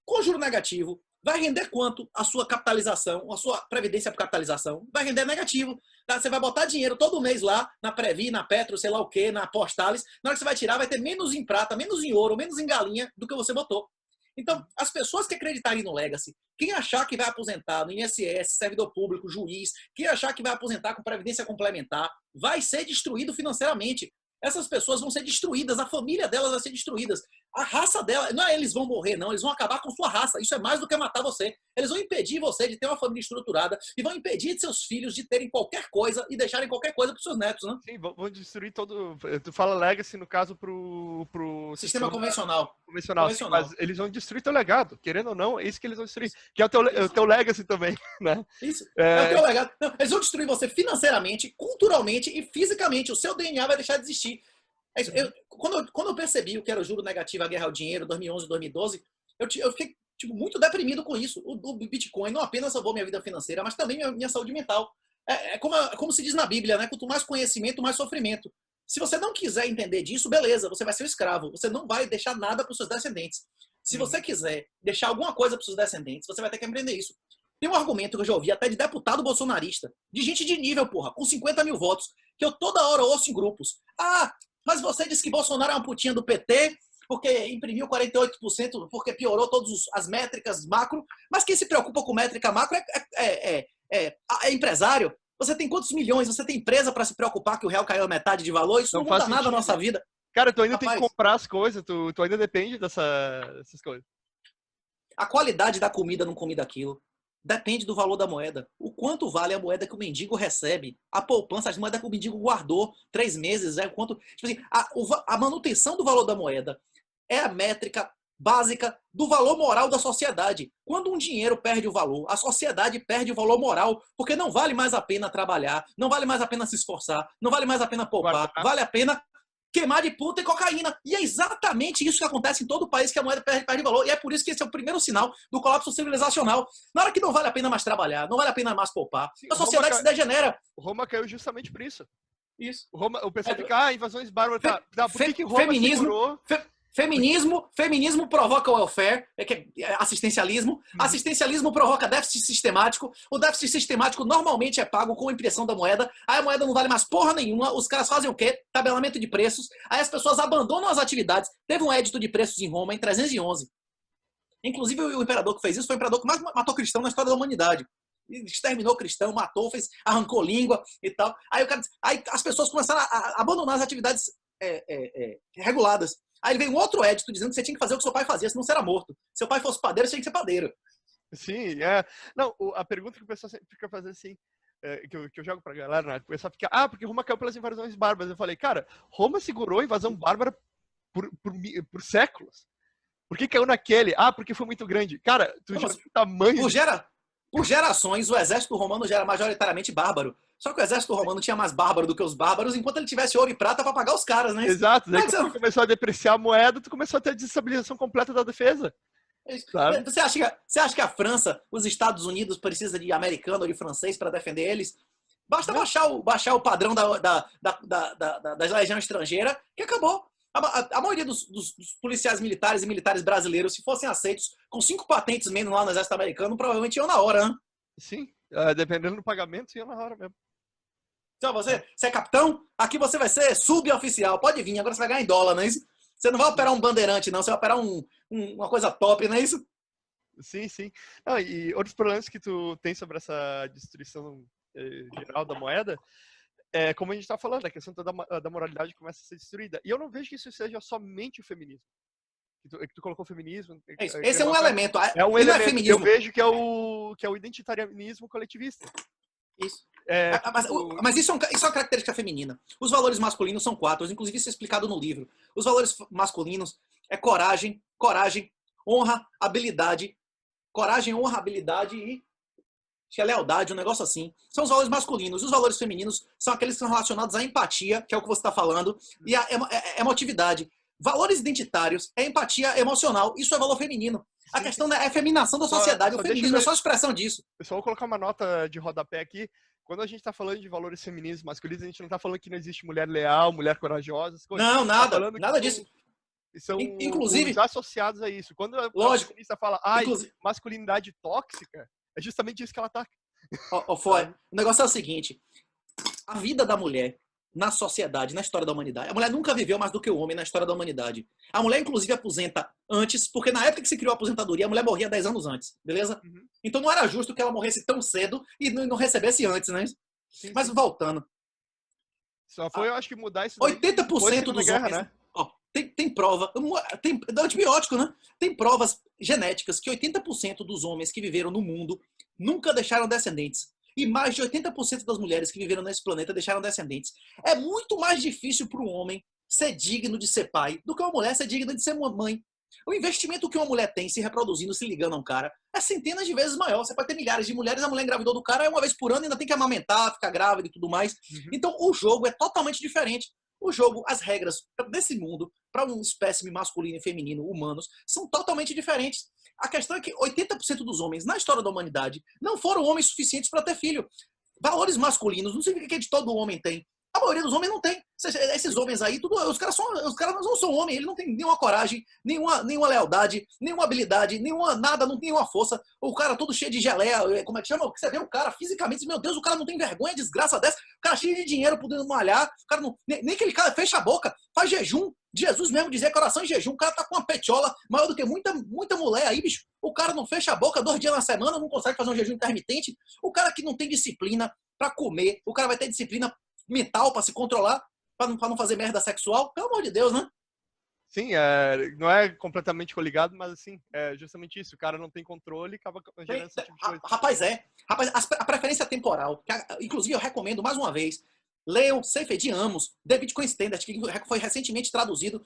com juro negativo, vai render quanto a sua capitalização, a sua previdência por capitalização? Vai render negativo. Tá? Você vai botar dinheiro todo mês lá na Previ, na Petro, sei lá o quê, na Postales. Na hora que você vai tirar, vai ter menos em prata, menos em ouro, menos em galinha do que você botou. Então, as pessoas que acreditarem no Legacy, quem achar que vai aposentar no INSS, servidor público, juiz, quem achar que vai aposentar com previdência complementar, vai ser destruído financeiramente. Essas pessoas vão ser destruídas, a família delas vai ser destruída. A raça dela, não é eles vão morrer, não, eles vão acabar com sua raça. Isso é mais do que matar você. Eles vão impedir você de ter uma família estruturada e vão impedir de seus filhos de terem qualquer coisa e deixarem qualquer coisa para os seus netos, né? Sim, vão destruir todo. Tu fala legacy, no caso, pro Sistema convencional. convencional. Sim, mas eles vão destruir teu legado, querendo ou não, é isso que eles vão destruir. Que é o teu legacy também, né? Isso. É o teu legado. Não, eles vão destruir você financeiramente, culturalmente e fisicamente. O seu DNA vai deixar de existir. Quando eu percebi o que era o juro negativo, a guerra ao dinheiro, 2011, 2012, eu fiquei muito deprimido com isso. O Bitcoin não apenas salvou minha vida financeira, mas também minha saúde mental. Como se diz na Bíblia, né? Quanto mais conhecimento, mais sofrimento. Se você não quiser entender disso, beleza, você vai ser um escravo. Você não vai deixar nada para os seus descendentes. Se você quiser deixar alguma coisa para os seus descendentes, você vai ter que aprender isso. Tem um argumento que eu já ouvi até de deputado bolsonarista, de gente de nível, porra, com 50 mil votos, que eu toda hora ouço em grupos. Ah, mas você disse que Bolsonaro é uma putinha do PT, porque imprimiu 48%, porque piorou todas as métricas macro. Mas quem se preocupa com métrica macro é empresário. Você tem quantos milhões? Você tem empresa para se preocupar que o real caiu a metade de valor? Isso não muda nada na nossa vida. Cara, tu ainda tem que comprar as coisas, tu ainda depende dessas coisas. A qualidade da comida não come daquilo. Depende do valor da moeda. O quanto vale a moeda que o mendigo recebe? A poupança, as moedas que o mendigo guardou 3 meses, quanto. Tipo assim, a manutenção do valor da moeda é a métrica básica do valor moral da sociedade. Quando um dinheiro perde o valor, a sociedade perde o valor moral, porque não vale mais a pena trabalhar, não vale mais a pena se esforçar, não vale mais a pena poupar, vale a pena queimar de puta e cocaína. E é exatamente isso que acontece em todo o país, que a moeda perde valor. E é por isso que esse é o primeiro sinal do colapso civilizacional. Na hora que não vale a pena mais trabalhar, não vale a pena mais poupar, a sociedade se degenera. Roma caiu justamente por isso. Isso. O pessoal fica, invasões bárbaras. Tá, por que Roma feminismo, segurou? Feminismo provoca welfare, assistencialismo. Assistencialismo provoca déficit sistemático. O déficit sistemático normalmente é pago com a impressão da moeda. Aí a moeda não vale mais porra nenhuma. Os caras fazem o quê? Tabelamento de preços. Aí as pessoas abandonam as atividades. Teve um édito de preços em Roma em 311. Inclusive o imperador que fez isso foi o imperador que mais matou cristão na história da humanidade. Exterminou cristão, matou, arrancou língua e tal. Aí as pessoas começaram a abandonar as atividades reguladas. Aí veio um outro édito dizendo que você tinha que fazer o que seu pai fazia, senão você era morto. Se seu pai fosse padeiro, você tinha que ser padeiro. Sim, Não, a pergunta que o pessoal sempre fica fazendo assim, que eu jogo pra galera, né? O pessoal fica, porque Roma caiu pelas invasões bárbaras. Eu falei, cara, Roma segurou a invasão bárbara por séculos. Por que caiu naquele? Porque foi muito grande. Cara, tu já viu o tamanho... Por gerações, o exército romano já era majoritariamente bárbaro. Só que o exército romano tinha mais bárbaro do que os bárbaros, enquanto ele tivesse ouro e prata para pagar os caras, né? Exato. Daí quando começou a depreciar a moeda, tu começou a ter a desestabilização completa da defesa. Sabe? Você acha que a França, os Estados Unidos, precisa de americano ou de francês para defender eles? Basta baixar o padrão da legião estrangeira que acabou. A maioria dos policiais militares e militares brasileiros, se fossem aceitos com 5 patentes menos lá no exército americano, provavelmente iam na hora, né? Sim, dependendo do pagamento, iam na hora mesmo. Então, você é capitão? Aqui você vai ser suboficial. Pode vir, agora você vai ganhar em dólar, não é isso? Você não vai operar um bandeirante, não. Você vai operar uma coisa top, não é isso? Sim, sim. E outros problemas que tu tem sobre essa destruição geral da moeda como a gente está falando, a questão da moralidade começa a ser destruída. E eu não vejo que isso seja somente o feminismo. Que tu colocou o feminismo. Esse é um elemento. É um elemento. É feminismo. Eu vejo que é o identitarianismo coletivista. Isso. Mas isso é uma característica feminina. Os valores masculinos são 4. Inclusive, isso é explicado no livro. Os valores masculinos é coragem, honra, habilidade. Coragem, honra, habilidade e... acho que é lealdade, um negócio assim. São os valores masculinos. Os valores femininos são aqueles que são relacionados à empatia, que é o que você está falando, e à emotividade. Valores identitários é empatia emocional. Isso é valor feminino. Sim. A questão é a feminação da sociedade. O feminismo é só a expressão disso. Eu só vou colocar uma nota de rodapé aqui. Quando a gente está falando de valores femininos masculinos, a gente não está falando que não existe mulher leal, mulher corajosa. Não, nada. Nada disso. São inclusive associados a isso. Quando a feminista fala, masculinidade tóxica, é justamente isso que ela ataca. O negócio é o seguinte. A vida da mulher na sociedade, na história da humanidade, a mulher nunca viveu mais do que o homem na história da humanidade. A mulher, inclusive, aposenta antes, porque na época que se criou a aposentadoria, a mulher morria 10 anos antes, beleza? Uhum. Então não era justo que ela morresse tão cedo e não recebesse antes, né? Sim. Mas voltando. Só foi, eu acho que mudar isso 80% dos guerra, homens... né? Tem prova, tem antibiótico, né? Tem provas genéticas que 80% dos homens que viveram no mundo nunca deixaram descendentes. E mais de 80% das mulheres que viveram nesse planeta deixaram descendentes. É muito mais difícil para um homem ser digno de ser pai do que uma mulher ser digna de ser mãe. O investimento que uma mulher tem se reproduzindo, se ligando a um cara, é centenas de vezes maior. Você pode ter milhares de mulheres, a mulher engravidou do cara uma vez por ano, ainda tem que amamentar, ficar grávida e tudo mais. Uhum. Então o jogo é totalmente diferente. O jogo, as regras desse mundo, para um espécime masculino e feminino, humanos, são totalmente diferentes. A questão é que 80% dos homens na história da humanidade não foram homens suficientes para ter filho. Valores masculinos não significa que todo homem tem. A maioria dos homens não tem. Esses homens aí, os caras não são homens, eles não têm nenhuma coragem, nenhuma lealdade, nenhuma habilidade, nada, não tem nenhuma força. O cara todo cheio de geleia, como é que chama? Você vê o cara fisicamente, meu Deus, o cara não tem vergonha, desgraça dessa. O cara cheio de dinheiro, podendo malhar, o cara não, nem aquele cara fecha a boca, faz jejum. Jesus mesmo dizia coração em jejum, o cara tá com uma petiola maior do que muita mulher aí, bicho. O cara não fecha a boca 2 dias na semana, não consegue fazer um jejum intermitente. O cara que não tem disciplina para comer, o cara vai ter disciplina mental para se controlar, para não fazer merda sexual. Pelo amor de Deus, né? Sim, não é completamente coligado, mas assim, é justamente isso. O cara não tem controle e acaba gerando esse tipo de coisa. Rapaz, a preferência temporal, inclusive eu recomendo mais uma vez, leiam Sefer de Amos, David Cohen Standard, que foi recentemente traduzido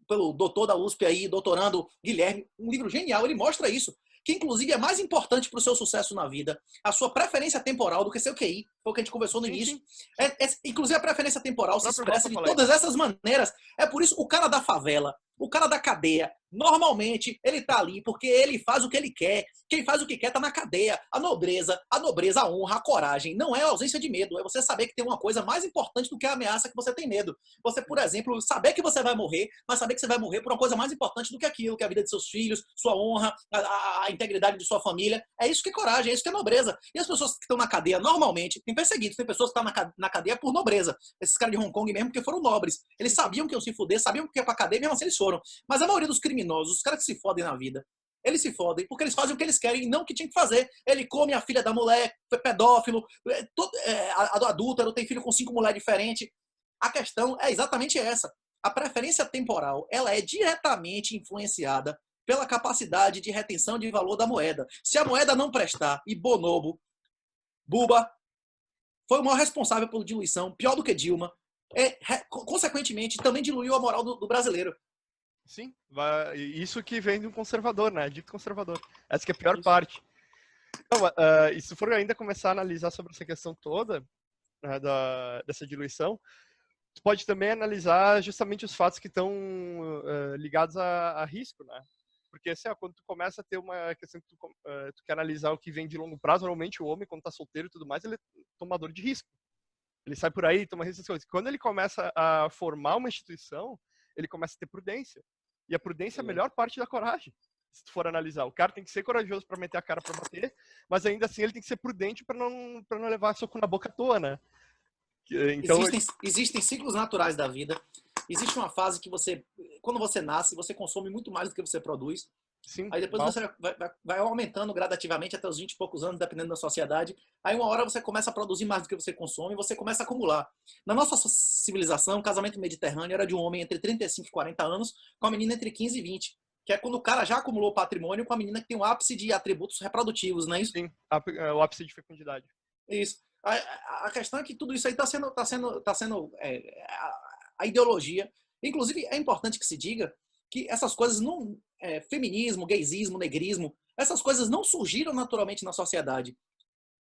pelo doutor da USP aí, doutorando Guilherme, um livro genial, ele mostra isso, que inclusive é mais importante para o seu sucesso na vida, a sua preferência temporal do que seu QI, foi o que a gente conversou no início. Inclusive a preferência temporal se expressa de todas essas maneiras. É por isso o cara da favela, o cara da cadeia, Normalmente, ele tá ali porque ele faz o que ele quer. Quem faz o que quer tá na cadeia. A nobreza, a honra, a coragem. Não é a ausência de medo. É você saber que tem uma coisa mais importante do que a ameaça que você tem medo. Você, por exemplo, saber que você vai morrer, mas saber que você vai morrer por uma coisa mais importante do que aquilo, que é a vida de seus filhos, sua honra, a integridade de sua família. É isso que é coragem, é isso que é nobreza. E as pessoas que estão na cadeia, normalmente, tem perseguidos, tem pessoas que estão na cadeia por nobreza. Esses caras de Hong Kong mesmo, porque foram nobres. Eles sabiam que iam se fuder, sabiam que ia pra cadeia, mesmo assim eles foram. Mas a maioria dos criminosos, os caras que se fodem na vida, eles se fodem porque eles fazem o que eles querem e não o que tinha que fazer. Ele come a filha da mulher, foi pedófilo, adúltero, tem filho com 5 mulheres diferentes. A questão é exatamente essa. A preferência temporal, ela é diretamente influenciada pela capacidade de retenção de valor da moeda. Se a moeda não prestar, e Bonobo, Buba, foi o maior responsável pela diluição, pior do que Dilma, consequentemente, também diluiu a moral do brasileiro. Sim, isso que vem de um conservador, né? Dito conservador. Essa que é a pior parte. Então, e se for ainda começar a analisar sobre essa questão toda, né, dessa diluição, tu pode também analisar justamente os fatos que estão ligados a risco, né? Porque assim, quando tu começa a ter uma questão que tu quer analisar o que vem de longo prazo, normalmente o homem, quando tá solteiro e tudo mais, ele é tomador de risco. Ele sai por aí, toma risco das coisas. Quando ele começa a formar uma instituição, ele começa a ter prudência. E a prudência é a melhor parte da coragem, se tu for analisar. O cara tem que ser corajoso para meter a cara para bater, mas ainda assim ele tem que ser prudente para não levar soco na boca à toa, né? Então, existem ciclos naturais da vida. Existe uma fase que você, quando você nasce, você consome muito mais do que você produz. Sim, aí depois você vai aumentando gradativamente até os 20 e poucos anos, dependendo da sociedade. Aí uma hora você começa a produzir mais do que você consome e você começa a acumular. Na nossa civilização, o casamento mediterrâneo era de um homem entre 35 e 40 anos com a menina entre 15 e 20. Que é quando o cara já acumulou patrimônio com a menina que tem um ápice de atributos reprodutivos, não é isso? Sim, o ápice de fecundidade. Isso. A questão é que tudo isso aí está sendo a ideologia. Inclusive, é importante que se diga que essas coisas não... feminismo, gaysismo, negrismo, essas coisas não surgiram naturalmente na sociedade.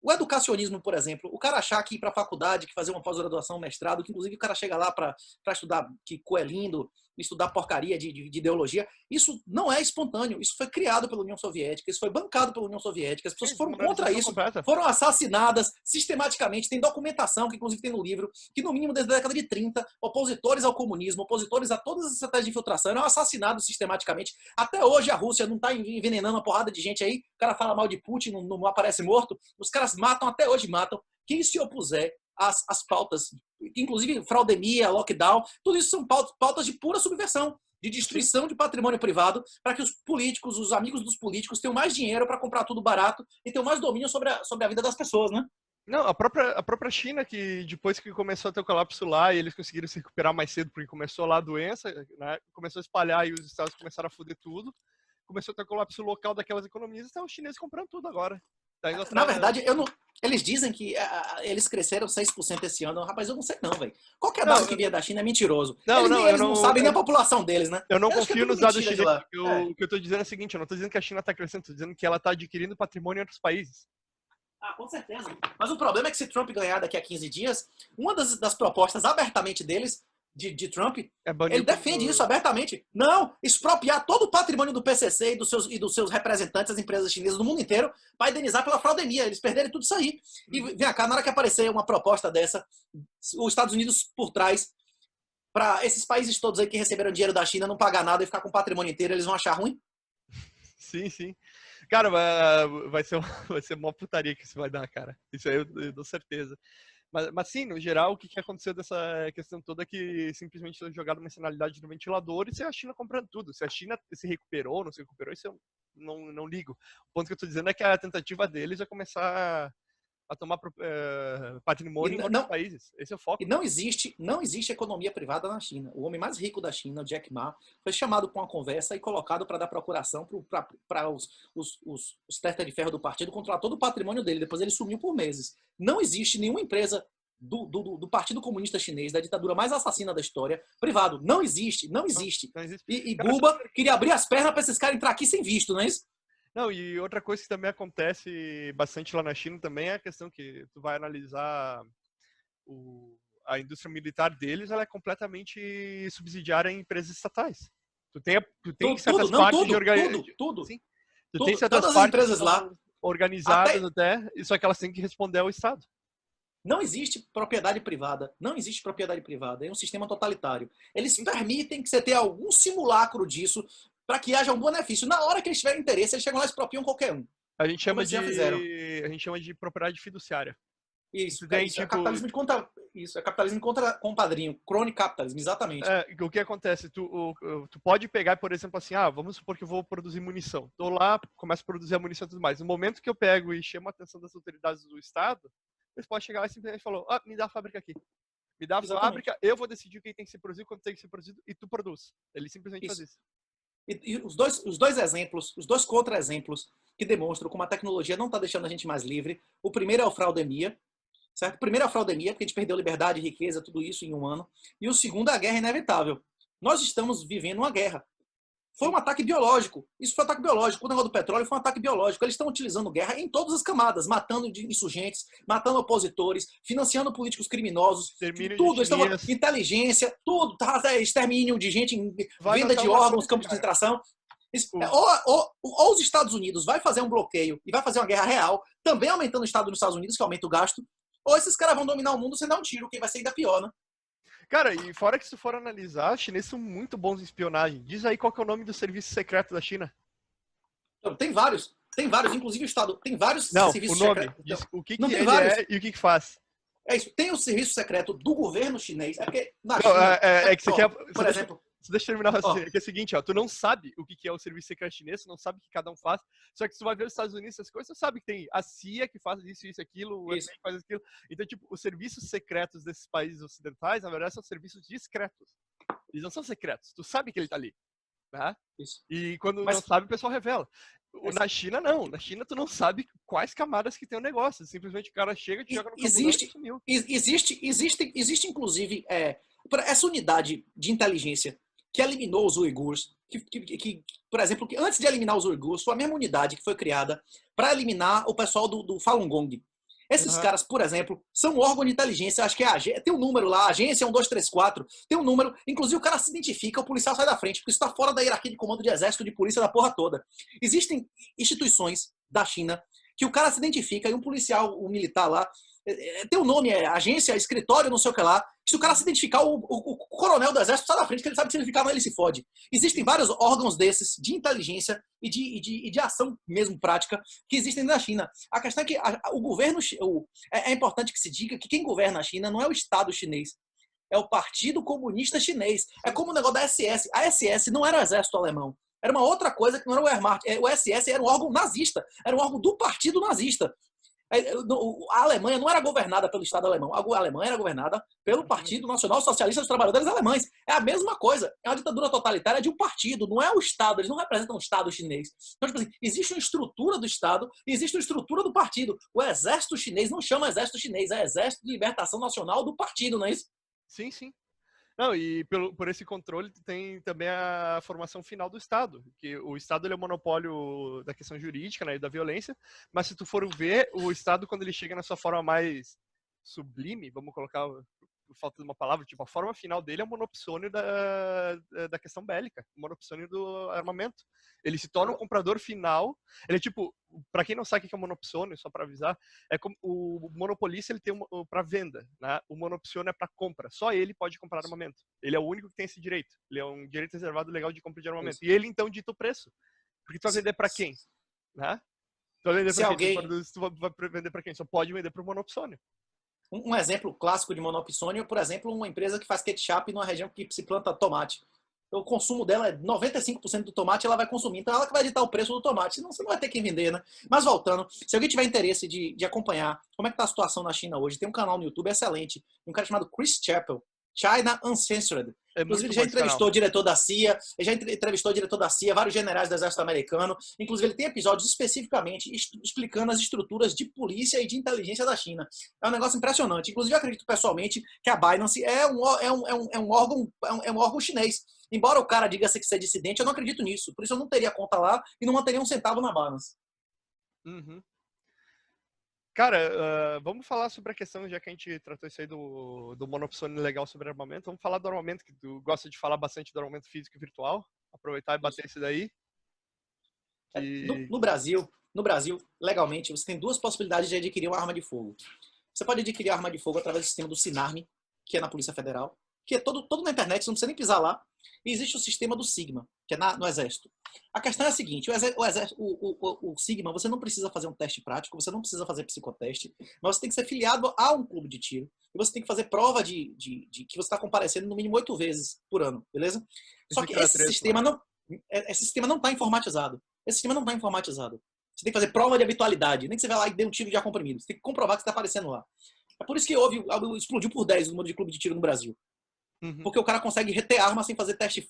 O educacionismo, por exemplo, o cara achar que ir para a faculdade, que fazer uma pós-graduação, mestrado, que inclusive o cara chega lá para estudar que é lindo, estudar porcaria de ideologia, isso não é espontâneo, isso foi criado pela União Soviética, isso foi bancado pela União Soviética, as pessoas que foram contra isso, foram assassinadas sistematicamente, tem documentação, que inclusive tem no livro, que no mínimo desde a década de 30, opositores ao comunismo, opositores a todas as estratégias de infiltração, eram assassinados sistematicamente. Até hoje a Rússia não está envenenando uma porrada de gente aí, o cara fala mal de Putin, não aparece morto, os caras matam, até hoje matam. Quem se opuser às pautas, inclusive fraudemia, lockdown, tudo isso são pautas de pura subversão, de destruição de patrimônio privado, para que os políticos, os amigos dos políticos, tenham mais dinheiro para comprar tudo barato e tenham mais domínio sobre a vida das pessoas, né? Não, a própria China, que depois que começou a ter o colapso lá, e eles conseguiram se recuperar mais cedo, porque começou lá a doença, né, começou a espalhar e os estados começaram a foder tudo, começou a ter o colapso local daquelas economias, então os chineses comprando tudo agora. Na verdade, eles dizem que eles cresceram 6% esse ano. Rapaz, eu não sei não, velho. Qualquer dado que vier da China é mentiroso. Eles não sabem nem a população deles, né? Eu não confio nos dados chineses. O que eu tô dizendo é o seguinte, eu não tô dizendo que a China tá crescendo, tô dizendo que ela tá adquirindo patrimônio em outros países. Ah, com certeza. Mas o problema é que se Trump ganhar daqui a 15 dias, uma das propostas abertamente deles, de Trump, ele defende isso abertamente. Não, expropriar todo o patrimônio do PCC e dos seus representantes, as empresas chinesas do mundo inteiro, para indenizar pela fraudemia. Eles perderem tudo isso aí. E vem cá, na hora que aparecer uma proposta dessa, os Estados Unidos por trás, para esses países todos aí que receberam dinheiro da China não pagar nada e ficar com o patrimônio inteiro, eles vão achar ruim? Sim, sim. Cara, vai ser uma putaria que isso vai dar, cara. Isso aí eu dou certeza. Mas sim, no geral, o que aconteceu dessa questão toda é que simplesmente foi jogado uma nacionalidade no ventilador e se a China comprando tudo. Se a China se recuperou ou não se recuperou, isso eu não ligo. O ponto que eu tô dizendo é que a tentativa deles é começar a tomar patrimônio em outros países. Esse é o foco. E não existe economia privada na China. O homem mais rico da China, o Jack Ma, foi chamado para uma conversa e colocado para dar procuração para os testes de ferro do partido controlar todo o patrimônio dele. Depois ele sumiu por meses. Não existe nenhuma empresa do Partido Comunista Chinês, da ditadura mais assassina da história, privado. Não existe. Não existe. E Buba queria abrir as pernas para esses caras entrar aqui sem visto, não é isso? Não, e outra coisa que também acontece bastante lá na China também é a questão que tu vai analisar a indústria militar deles, ela é completamente subsidiária em empresas estatais. Tu tem Tudo, certas não, partes de tudo. Sim. Tu tem certas Todas as partes que empresas lá, são organizadas até até, só que elas têm que responder ao Estado. não existe propriedade privada. Não existe propriedade privada. É um sistema totalitário. Eles Sim, sim. permitem que você tenha algum simulacro disso para que haja um benefício. Na hora que eles tiverem interesse, eles chegam lá e expropriam qualquer um. A gente Como chama eles já fizeram. de propriedade fiduciária. Isso, Tu tem, isso é tipo, capitalismo de contra. Isso, é capitalismo contra compadrinho. Crony capitalismo, exatamente. o que acontece? Tu pode pegar, por exemplo, assim, vamos supor que eu vou produzir munição. Tô lá, começo a produzir a munição e tudo mais. No momento que eu pego e chamo a atenção das autoridades do Estado, eles podem chegar lá e simplesmente falar, me dá a fábrica aqui. Me dá a Exatamente. fábrica, eu vou decidir o que tem que ser produzido, quando tem que ser produzido, e tu produz. Ele simplesmente faz Isso. isso. E os dois exemplos, os dois contra-exemplos que demonstram como a tecnologia não está deixando a gente mais livre. O primeiro é o fraudemia, certo? O primeiro é a fraudemia, porque a gente perdeu liberdade, riqueza, tudo isso em um ano. E o segundo é a guerra inevitável. Nós estamos vivendo uma guerra. Foi Sim. um ataque biológico. Isso foi um ataque biológico. O negócio do petróleo foi um ataque biológico. Eles estão utilizando guerra em todas as camadas, matando insurgentes, matando opositores, financiando políticos criminosos, Extermínio de tudo. Eles estão etnias. inteligência, tudo, extermínio de gente, Vai venda notar de uma órgãos, coisa, campo de cara. concentração. O- Ou os Estados Unidos vai fazer um bloqueio e vai fazer uma guerra real, também aumentando o Estado dos Estados Unidos, que aumenta o gasto, ou esses caras vão dominar o mundo sem dar um tiro, que vai ser ainda pior, né? Cara, e fora que se tu for analisar, os chineses são muito bons em espionagem. Diz aí qual que é o nome do serviço secreto da China. Então, tem vários, inclusive o Estado, tem vários Não, o serviços nome. secretos. Então, Diz o que não que tem ele vários. é e o que que faz. É isso. Tem o serviço secreto do governo chinês. É porque na Não, China, é que você quer. por exemplo, Deixa eu terminar o ó, raciocínio. É que é o seguinte, ó, tu não sabe o que que é o serviço secreto chinês, tu não sabe o que cada um faz, só que se tu vai ver os Estados Unidos, essas coisas, tu sabe que tem a CIA que faz isso, aquilo, o isso. FBI que faz aquilo. Então, tipo, os serviços secretos desses países ocidentais, na verdade, são serviços discretos. Eles não são secretos, tu sabe que ele tá ali. Né? Isso. E quando não Mas sabe, o pessoal revela. é, Na China, não. Na China, tu não sabe quais camadas que tem o negócio. Simplesmente o cara chega, te joga no camburão e sumiu. existe inclusive, essa unidade de inteligência que eliminou os uigures, por exemplo, que antes de eliminar os uigures, foi a mesma unidade que foi criada para eliminar o pessoal do Falun Gong. Esses Uhum. caras, por exemplo, são um órgão de inteligência, acho que tem um número lá, agência 1234, tem um número, inclusive o cara se identifica, o policial sai da frente, porque isso está fora da hierarquia de comando de exército, de polícia, da porra toda. Existem instituições da China que o cara se identifica e um policial, um militar lá, tem um nome, agência, escritório, não sei o que lá. Se o cara se identificar, o coronel do exército sai da frente, que ele sabe que se ele ficar, ele se fode. Existem vários órgãos desses de inteligência e de ação mesmo prática que existem na China. A questão é que o governo, é importante que se diga que quem governa a China não é o Estado chinês, é o Partido Comunista Chinês. É como o negócio da SS. A SS não era o exército alemão. Era uma outra coisa que não era o Wehrmacht. O SS era um órgão nazista. Era um órgão do partido nazista. A Alemanha não era governada pelo Estado alemão. A Alemanha era governada pelo Partido Nacional Socialista dos Trabalhadores Alemães. É a mesma coisa. É uma ditadura totalitária de um partido, não é o Estado. Eles não representam o Estado chinês. Então, tipo assim, existe uma estrutura do Estado e existe uma estrutura do partido. O exército chinês não chama exército chinês, é Exército de Libertação Nacional do partido, não é isso? Sim, sim. Não, e por esse controle tem também a formação final do Estado, que o Estado ele é o monopólio da questão jurídica, né, e da violência, mas se tu for ver, o Estado, quando ele chega na sua forma mais sublime, vamos colocar, por falta de uma palavra, tipo, a forma final dele é o monopsônio da questão bélica, o monopsônio do armamento. Ele se torna um comprador final, ele é tipo, para quem não sabe o que é monopsônio, só para avisar, é como o monopolista ele tem para venda, né? O monopsônio é para compra. Só ele pode comprar armamento. Ele é o único que tem esse direito. Ele é um direito reservado legal de compra de armamento. Isso. E ele então dita o preço. Porque tu vai vender para quem, né? Tu vai vender Se para quem? alguém, Tu vai vender para quem? Só pode vender para o monopsônio. um exemplo clássico de monopsônio, por exemplo, uma empresa que faz ketchup numa região que se planta tomate. O consumo dela é 95% do tomate, ela vai consumir. Então ela que vai ditar o preço do tomate. Senão você não vai ter quem vender, né? Mas voltando, se alguém tiver interesse de acompanhar como é que está a situação na China hoje, tem um canal no YouTube excelente, um cara chamado Chris Chappell, China Uncensored. É Inclusive, muito ele já bom esse canal. entrevistou o diretor da CIA, vários generais do Exército Americano. Inclusive, ele tem episódios especificamente explicando as estruturas de polícia e de inteligência da China. É um negócio impressionante. Inclusive, eu acredito pessoalmente que a Binance é um órgão chinês. Embora o cara diga ser dissidente, eu não acredito nisso. Por isso, eu não teria conta lá e não manteria um centavo na Binance. Uhum. Cara, vamos falar sobre a questão, já que a gente tratou isso aí do monopsônio legal sobre armamento, vamos falar do armamento, que tu gosta de falar bastante do armamento físico e virtual. aproveitar e bater isso daí. Que... No Brasil, legalmente, você tem duas possibilidades de adquirir uma arma de fogo. Você pode adquirir a arma de fogo através do sistema do Sinarme, que é na Polícia Federal, que é todo na internet, você não precisa nem pisar lá. E existe o sistema do Sigma, que é no Exército. A questão é a seguinte, o Sigma, você não precisa fazer um teste prático, você não precisa fazer psicoteste, mas você tem que ser filiado a um clube de tiro. E você tem que fazer prova de que você está comparecendo no mínimo 8 vezes por ano, beleza? Só que esse sistema não está informatizado. Esse sistema não está informatizado. Você tem que fazer prova de habitualidade. Nem que você vai lá e dê um tiro de ar comprimido. Você tem que comprovar que você está aparecendo lá. É por isso que explodiu por 10 o número de clube de tiro no Brasil. Porque o cara consegue reter arma sem fazer teste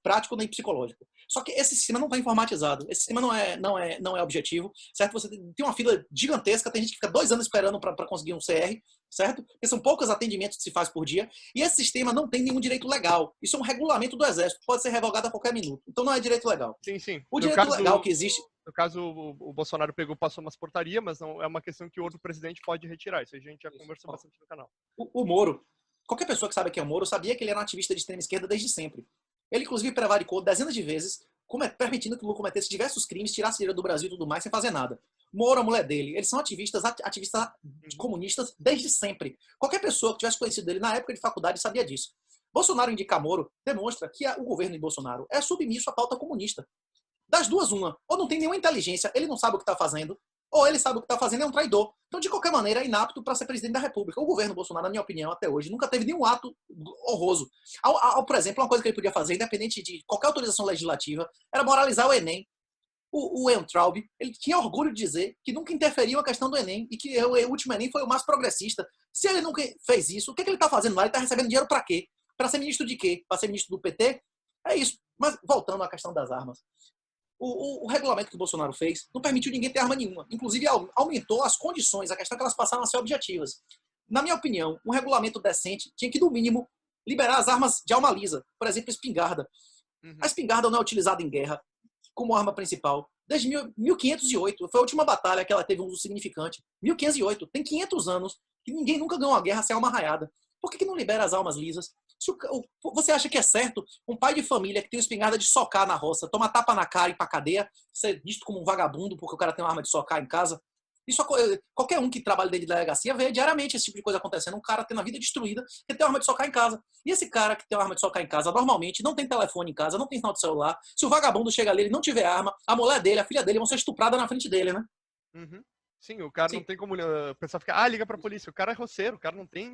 prático nem psicológico. Só que esse sistema não está informatizado. Esse sistema não é objetivo, certo? Você tem uma fila gigantesca, tem gente que fica 2 anos esperando para conseguir um CR, certo? Porque são poucos atendimentos que se faz por dia. E esse sistema não tem nenhum direito legal. Isso é um regulamento do Exército, pode ser revogado a qualquer minuto. Então não é direito legal. Sim. O direito legal que existe... No caso, o Bolsonaro passou umas portarias, mas não é uma questão que outro presidente pode retirar. Isso a gente já conversou bastante no canal. O Moro, qualquer pessoa que sabe quem é o Moro, sabia que ele era um ativista de extrema esquerda desde sempre. Ele, inclusive, prevaricou dezenas de vezes, permitindo que o Lula cometesse diversos crimes, tirasse dinheiro do Brasil e tudo mais, sem fazer nada. Moro, a mulher dele, eles são ativistas comunistas desde sempre. Qualquer pessoa que tivesse conhecido ele na época de faculdade sabia disso. Bolsonaro indicar Moro demonstra que o governo de Bolsonaro é submisso à pauta comunista. Das duas, uma. Ou não tem nenhuma inteligência, ele não sabe o que está fazendo, ou ele sabe o que está fazendo e é um traidor. Então, de qualquer maneira, é inapto para ser presidente da República. O governo Bolsonaro, na minha opinião, até hoje, nunca teve nenhum ato honroso. Por exemplo, uma coisa que ele podia fazer, independente de qualquer autorização legislativa, era moralizar o Enem. O Weintraub, ele tinha orgulho de dizer que nunca interferiu a questão do Enem e que o último Enem foi o mais progressista. Se ele nunca fez isso, o que ele está fazendo lá? Ele está recebendo dinheiro para quê? Para ser ministro de quê? Para ser ministro do PT? É isso. Mas, voltando à questão das armas. O regulamento que o Bolsonaro fez não permitiu ninguém ter arma nenhuma. Inclusive, aumentou as condições, a questão é que elas passaram a ser objetivas. Na minha opinião, um regulamento decente tinha que, no mínimo, liberar as armas de alma lisa. Por exemplo, espingarda. A espingarda não é utilizada em guerra como arma principal desde 1508. Foi a última batalha que ela teve um uso significante. 1508. Tem 500 anos que ninguém nunca ganhou uma guerra sem alma raiada. Por que não libera as armas lisas? Você acha que é certo um pai de família que tem uma espingarda de socar na roça, toma tapa na cara e ir pra cadeia, ser visto como um vagabundo porque o cara tem uma arma de socar em casa? Isso, qualquer um que trabalha dentro de delegacia vê diariamente esse tipo de coisa acontecendo. Um cara tendo a vida destruída porque tem uma arma de socar em casa. E esse cara que tem uma arma de socar em casa, normalmente, não tem telefone em casa, não tem sinal de celular. Se o vagabundo chega ali, ele não tiver arma, a mulher dele, a filha dele vão ser estupradas na frente dele, né? Sim, o cara não tem como... O pessoal fica, liga pra polícia. O cara é roceiro, o cara não tem...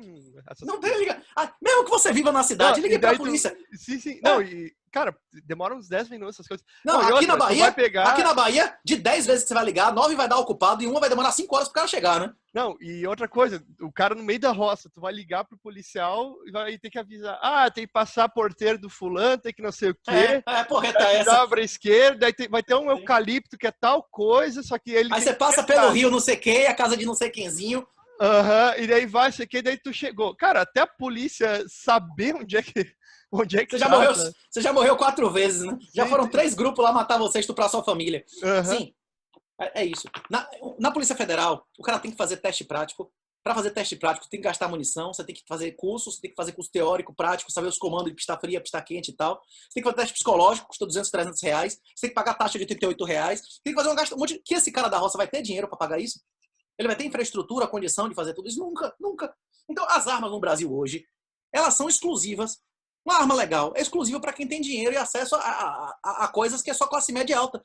Não tem, liga. Mesmo que você viva na cidade, ligue pra polícia. Sim. Não, e, cara, demora uns 10 minutos essas coisas. Não, aqui na Bahia, aqui na Bahia, de 10 vezes que você vai ligar, 9 vai dar ocupado e uma vai demorar 5 horas pro cara chegar, né? Não, e outra coisa, o cara no meio da roça, tu vai ligar pro policial e vai ter que avisar, tem que passar porteiro do fulano, tem que não sei o quê. Porreta é essa. Pra esquerda, vai ter um eucalipto que é tal coisa, só que ele... Aí você passa pelo rio não sei quê, a casa de não sei quemzinho. E daí vai, sei que, daí tu chegou. Cara, até a polícia saber onde é que você já morreu 4 vezes, né? Já foram 3 grupos lá matar você e estuprar sua família. Sim. É isso. Na Polícia Federal, o cara tem que fazer teste prático. Para fazer teste prático, tem que gastar munição, você tem que fazer curso, você tem que fazer curso teórico, prático, saber os comandos de pista fria, pista quente e tal. Você tem que fazer teste psicológico, custa 200, 300 reais. Você tem que pagar taxa de 88 reais. Tem que fazer um monte... Que esse cara da roça vai ter dinheiro para pagar isso? Ele vai ter infraestrutura, condição de fazer tudo isso? Nunca. Então, as armas no Brasil hoje, elas são exclusivas. Uma arma legal é exclusiva para quem tem dinheiro e acesso a coisas que é só classe média alta.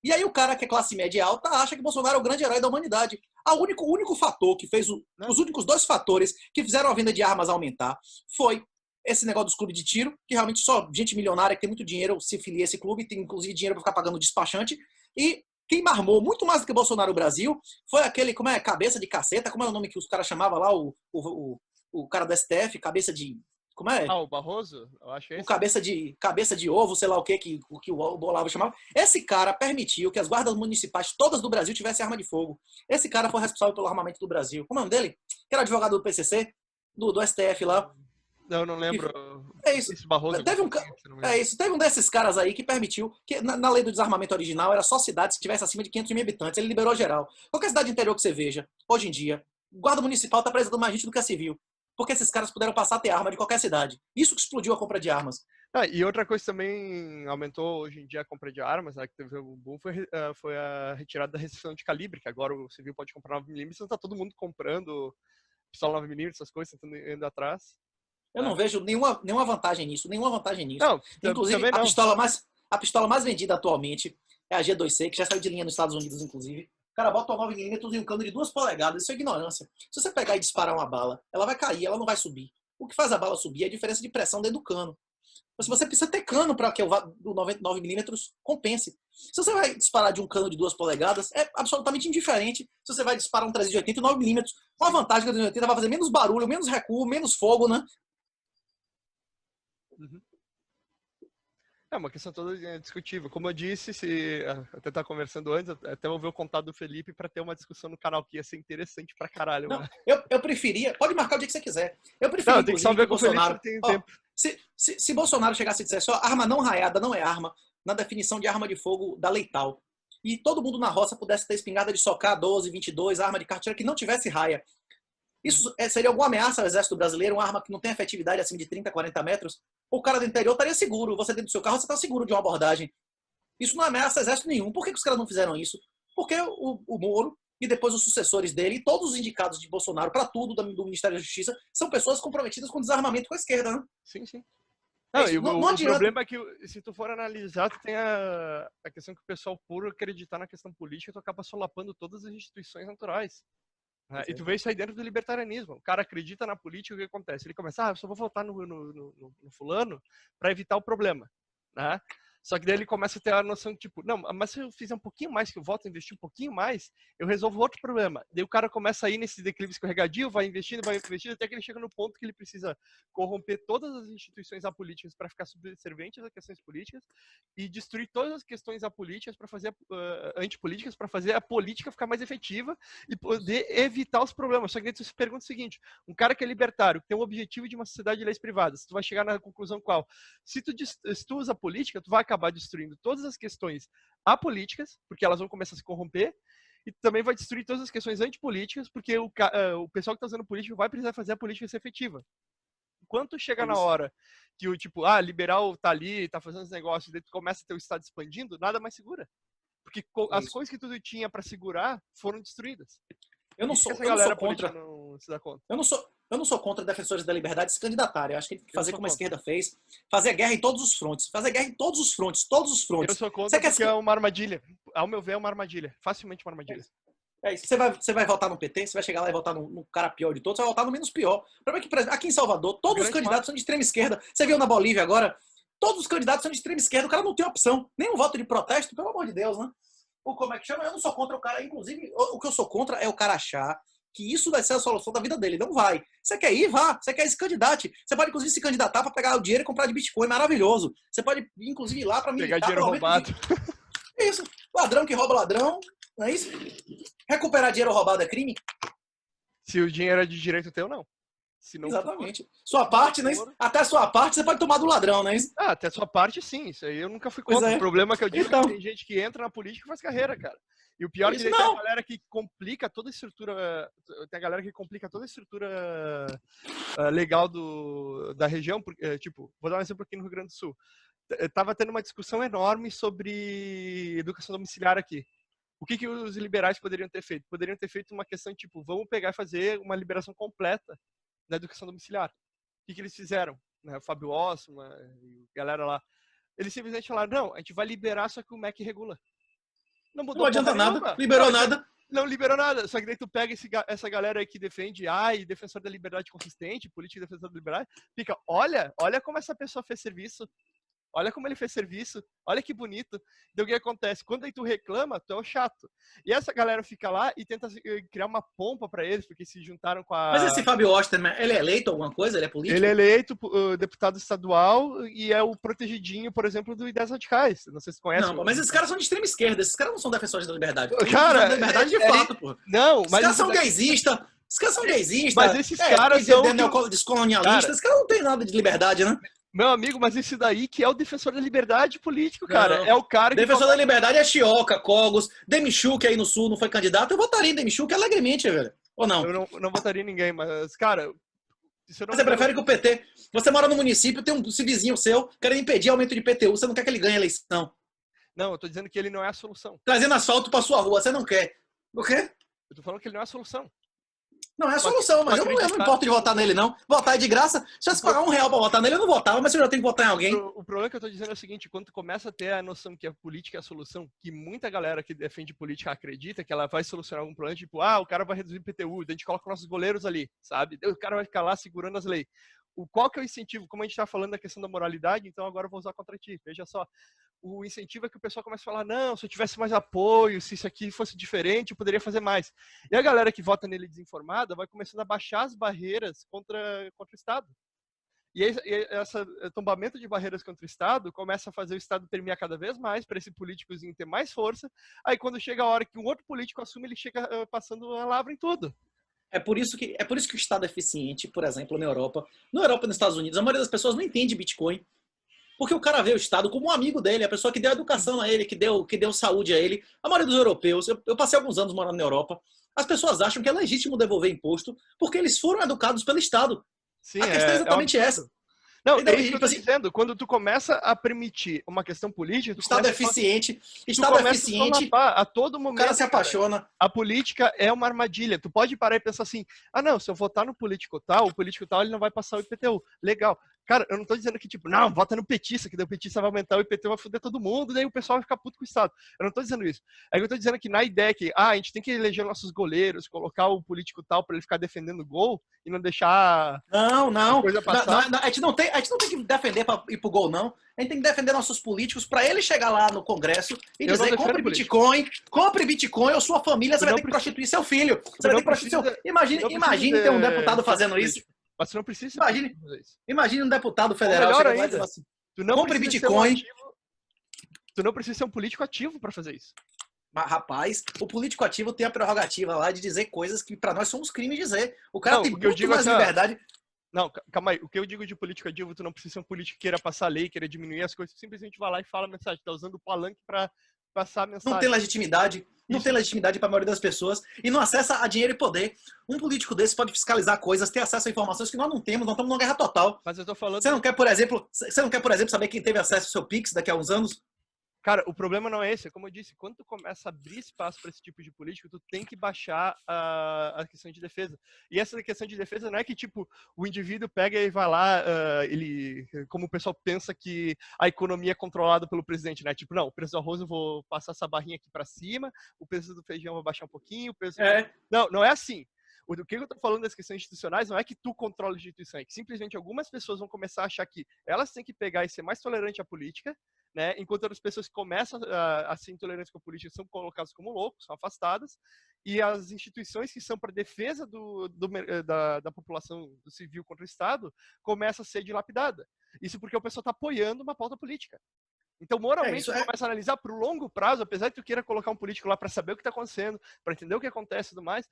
E aí o cara que é classe média alta acha que Bolsonaro é o grande herói da humanidade. O único fator que fez os únicos 2 fatores que fizeram a venda de armas aumentar foi esse negócio dos clubes de tiro, que realmente só gente milionária que tem muito dinheiro se filia a esse clube, tem inclusive dinheiro para ficar pagando despachante. E quem marmou muito mais do que Bolsonaro o Brasil foi aquele, cabeça de caceta, como é o nome que os caras chamavam lá, o cara do STF, cabeça de... Como é? O Barroso? Eu acho esse. O cabeça de ovo, sei lá o que o Olavo chamava. Esse cara permitiu que as guardas municipais todas do Brasil tivessem arma de fogo. Esse cara foi responsável pelo armamento do Brasil. Como é o nome dele? Que era advogado do PCC, do STF lá. Não lembro. É isso. Esse Barroso. Teve um desses caras aí que permitiu que na lei do desarmamento original era só cidades que tivessem acima de 500 mil habitantes. Ele liberou geral. Qualquer cidade interior que você veja, hoje em dia, guarda municipal está apresentando mais gente do que a civil. Porque esses caras puderam passar a ter arma de qualquer cidade. Isso que explodiu a compra de armas. E outra coisa também aumentou hoje em dia a compra de armas, né, que teve um boom, foi a retirada da restrição de calibre, que agora o civil pode comprar 9mm, então tá todo mundo comprando pistola 9mm, essas coisas, tentando indo atrás. Eu não vejo nenhuma vantagem nisso, nenhuma vantagem nisso. Não, Inclusive, também não. a pistola mais vendida atualmente é a G2C, que já saiu de linha nos Estados Unidos, inclusive. O cara bota uma 9mm e um cano de 2 polegadas, isso é ignorância. Se você pegar e disparar uma bala, ela vai cair, ela não vai subir. O que faz a bala subir é a diferença de pressão dentro do cano. Se você precisa ter cano para que o 9mm compense. Se você vai disparar de um cano de 2 polegadas, é absolutamente indiferente se você vai disparar um 380 e 9mm. Uma vantagem que o 380 vai fazer menos barulho, menos recuo, menos fogo, né? Uhum. É uma questão toda discutível. Como eu disse, se até estar conversando antes, até vou ver o contato do Felipe para ter uma discussão no canal que ia ser interessante pra caralho. Não, eu preferia, pode marcar o dia que você quiser. Eu preferia, não, tem que só ver com o Bolsonaro. Felipe, tem tempo. Se Bolsonaro chegasse e dissesse, ó, arma não raiada não é arma, na definição de arma de fogo da Leital, e todo mundo na roça pudesse ter espingarda de socar 12, 22, arma de carteira que não tivesse raia, isso seria alguma ameaça ao exército brasileiro, uma arma que não tem efetividade acima de 30, 40 metros? O cara do interior estaria seguro. Você dentro do seu carro, você está seguro de uma abordagem. Isso não ameaça exército nenhum. Por que os caras não fizeram isso? Porque o Moro e depois os sucessores dele e todos os indicados de Bolsonaro para tudo do Ministério da Justiça são pessoas comprometidas com desarmamento com a esquerda, né? Sim, sim. O problema é que, se tu for analisar, tu tem a questão que o pessoal, por acreditar na questão política, tu acaba solapando todas as instituições naturais. E tu vê isso aí dentro do libertarianismo. O cara acredita na política, o que acontece? Ele começa, eu só vou votar no fulano para evitar o problema. Né? Só que daí ele começa a ter a noção de tipo, não, mas se eu fizer um pouquinho mais que eu voto, investir um pouquinho mais, eu resolvo outro problema. Daí o cara começa a ir nesse declive escorregadio, vai investindo, até que ele chega no ponto que ele precisa corromper todas as instituições apolíticas para ficar subserviente às questões políticas e destruir todas as questões apolíticas para fazer antipolíticas, para fazer a política ficar mais efetiva e poder evitar os problemas. Só que daí tu se pergunta o seguinte, um cara que é libertário, que tem o objetivo de uma sociedade de leis privadas, tu vai chegar na conclusão qual? Se tu usa a política, tu vai acabar destruindo todas as questões apolíticas, porque elas vão começar a se corromper, e também vai destruir todas as questões antipolíticas, porque o pessoal que está usando política vai precisar fazer a política ser efetiva. Enquanto chega na hora que o tipo, liberal tá ali, tá fazendo os negócios, e daí tu começa a ter o Estado expandindo, nada mais segura. Porque as coisas que tu tinha para segurar foram destruídas. Eu não sou contra. Não se dá conta. Eu não sou contra defensores da liberdade se candidatarem. Eu acho que tem que fazer como a esquerda fez. Fazer guerra em todos os frontes. Fazer guerra em todos os frontes. Todos os frontes. Eu sou contra porque é uma armadilha. Ao meu ver, é uma armadilha. Facilmente uma armadilha. É isso. Você vai votar no PT, você vai chegar lá e votar no cara pior de todos, você vai votar no menos pior. O problema é que aqui em Salvador, todos os candidatos são de extrema esquerda. Você viu na Bolívia agora? Todos os candidatos são de extrema esquerda. O cara não tem opção. Nem um voto de protesto, pelo amor de Deus, né? Como é que chama? Eu não sou contra o cara. Inclusive, o que eu sou contra é o cara achar que isso vai ser a solução da vida dele. Não vai. Você quer ir? Vá. Você quer ir, se candidate. Você pode, inclusive, se candidatar para pegar o dinheiro e comprar de Bitcoin. Maravilhoso. Você pode, inclusive, ir lá para militar. Pegar dinheiro roubado. Isso. Ladrão que rouba ladrão. Não é isso? Recuperar dinheiro roubado é crime? Se o dinheiro é de direito teu, não. Se não exatamente. For, sua parte, né? Até a sua parte você pode tomar do ladrão, né? Até a sua parte, sim. Isso aí eu nunca fui contra. O problema é que eu digo que tem gente que entra na política e faz carreira, cara. E o pior é que tem a galera que complica toda a estrutura. Tem a galera que complica toda a estrutura legal da região. Tipo, vou dar um exemplo aqui no Rio Grande do Sul. Tava tendo uma discussão enorme sobre educação domiciliar aqui. O que os liberais poderiam ter feito? Poderiam ter feito uma questão tipo, vamos pegar e fazer uma liberação completa da educação domiciliar. O que eles fizeram? O Fábio Ossman, a galera lá. Eles simplesmente falaram, não, a gente vai liberar, só que o MEC regula. Não adianta nada, liberou nada. Não liberou nada. Só que daí tu pega essa galera aí que defende, defensor da liberdade consistente, política defensor da liberdade, fica, olha como essa pessoa fez serviço. Olha como ele fez serviço, olha que bonito. Então o que acontece? Quando aí tu reclama, tu é o chato. E essa galera fica lá e tenta criar uma pompa pra eles, porque se juntaram com a... Mas esse Fábio Osterman, ele é eleito alguma coisa? Ele é político? Ele é eleito deputado estadual e é o protegidinho, por exemplo, do Ideias Radicais. Não sei se conhece. Não, mas esses caras são de extrema esquerda. Esses caras não são defensores da liberdade. Cara, da liberdade de fato, pô. Não, mas... Os caras são gaysistas. Os caras são gaysistas. Mas esses caras são... descolonialistas. Esses caras não tem nada de liberdade, né? Meu amigo, mas esse daí que é o defensor da liberdade político, cara. Não. É o cara que... Defensor da liberdade é Chioca, Cogos, Demichuk aí no Sul não foi candidato. Eu votaria em Demichuk alegremente, velho. Ou não? Eu não votaria em ninguém, mas, cara, Mas você prefere que o PT... Você mora no município, tem um vizinho seu querendo impedir aumento de IPTU, você não quer que ele ganhe a eleição. Não, eu tô dizendo que ele não é a solução. Trazendo asfalto pra sua rua, você não quer. O quê? Eu tô falando que ele não é a solução. Não é a solução, mas eu não importo de votar nele, não. Votar é de graça. Se eu pagar R$1 pra votar nele, eu não votava, mas se eu já tenho que votar em alguém. O problema que eu tô dizendo é o seguinte, quando tu começa a ter a noção que a política é a solução, que muita galera que defende política acredita que ela vai solucionar algum problema, tipo, o cara vai reduzir o IPTU, a gente coloca nossos goleiros ali, sabe? O cara vai ficar lá segurando as leis. Qual que é o incentivo? Como a gente tá falando da questão da moralidade, então agora eu vou usar contra ti. Veja só, o incentivo é que o pessoal comece a falar, não, se eu tivesse mais apoio, se isso aqui fosse diferente, eu poderia fazer mais. E a galera que vota nele desinformada vai começando a baixar as barreiras contra o Estado. E esse tombamento de barreiras contra o Estado começa a fazer o Estado permear cada vez mais para esse políticozinho ter mais força. Aí quando chega a hora que um outro político assume, ele chega passando a lavra em tudo. É por isso que o Estado é eficiente, por exemplo, na Europa. Na Europa e nos Estados Unidos, a maioria das pessoas não entende Bitcoin. Porque o cara vê o Estado como um amigo dele, a pessoa que deu educação a ele, que deu saúde a ele. A maioria dos europeus, eu passei alguns anos morando na Europa, as pessoas acham que é legítimo devolver imposto porque eles foram educados pelo Estado. Sim, a questão é exatamente essa. Não, é isso que eu tô dizendo. Quando tu começa a permitir uma questão política... Estado eficiente. Estado eficiente. A todo momento, o cara se apaixona. Cara, a política é uma armadilha. Tu pode parar e pensar assim, não, se eu votar no político tal, o político tal, ele não vai passar o IPTU. Legal. Cara, eu não tô dizendo que, tipo, não, vota no petista, que daí o petista vai aumentar o IPTU, vai foder todo mundo, daí o pessoal vai ficar puto com o Estado. Eu não tô dizendo isso. É que eu tô dizendo que na ideia que, a gente tem que eleger nossos goleiros, colocar o político tal pra ele ficar defendendo o gol e não deixar não. coisa passar. A gente não tem que defender pra ir pro gol, não. A gente tem que defender nossos políticos pra ele chegar lá no Congresso e dizer, compre Bitcoin, ou sua família, você vai ter que prostituir seu filho. Você vai ter que prostituir seu... Imagine ter um deputado fazendo isso. Mas você não precisa. Imagine um deputado federal chegando lá e dizendo assim, compre Bitcoin. Tu não precisa ser um político ativo para fazer isso. Mas, rapaz, o político ativo tem a prerrogativa lá de dizer coisas que para nós somos crimes dizer. O cara tem muito mais liberdade. Não, calma aí. O que eu digo de político ativo, tu não precisa ser um político que queira passar lei, queira diminuir as coisas. Tu simplesmente vai lá e fala a mensagem. Tá usando o palanque para passar a mensagem. Não tem legitimidade. Não tem legitimidade para a maioria das pessoas e não acessa a dinheiro e poder. Um político desse pode fiscalizar coisas, ter acesso a informações que nós não temos, nós estamos numa guerra total. Mas eu tô falando... Você não quer, por exemplo, saber quem teve acesso ao seu Pix daqui a uns anos? Cara, o problema não é esse. Como eu disse, quando tu começa a abrir espaço para esse tipo de político, tu tem que baixar a questão de defesa. E essa questão de defesa não é que, tipo, o indivíduo pega e vai lá, como o pessoal pensa que a economia é controlada pelo presidente, né? Tipo, não, o preço do arroz eu vou passar essa barrinha aqui para cima, o preço do feijão eu vou baixar um pouquinho, o preço... Não é assim. O que eu tô falando das questões institucionais não é que tu controla a instituição, é que simplesmente algumas pessoas vão começar a achar que elas têm que pegar e ser mais tolerantes à política, né? Enquanto outras pessoas que começam a ser intolerantes com a política são colocadas como loucos, são afastadas, e as instituições que são para defesa da população do civil contra o Estado começam a ser dilapidadas. Isso porque o pessoal está apoiando uma pauta política. Então, moralmente, você começa a analisar para o longo prazo, apesar de tu queira colocar um político lá para saber o que está acontecendo, para entender o que acontece e tudo mais,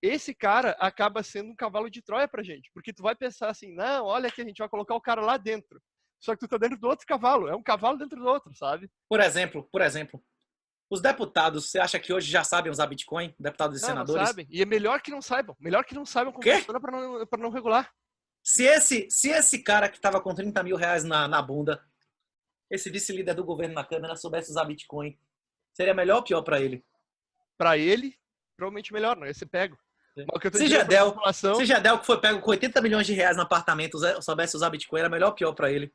esse cara acaba sendo um cavalo de Troia pra gente. Porque tu vai pensar assim, não, olha que a gente vai colocar o cara lá dentro. Só que tu tá dentro do outro cavalo. É um cavalo dentro do outro, sabe? Por exemplo, os deputados, você acha que hoje já sabem usar Bitcoin? Deputados e senadores? Não sabem. E é melhor que não saibam. Melhor que não saibam como funciona pra não regular. Se esse cara que tava com 30 mil reais na bunda, esse vice-líder do governo na Câmara, soubesse usar Bitcoin, seria melhor ou pior pra ele? Pra ele, provavelmente melhor, não ia ser pego. Se Gedel, que foi pego com 80 milhões de reais no apartamento, soubesse usar Bitcoin, era melhor ou pior pra ele?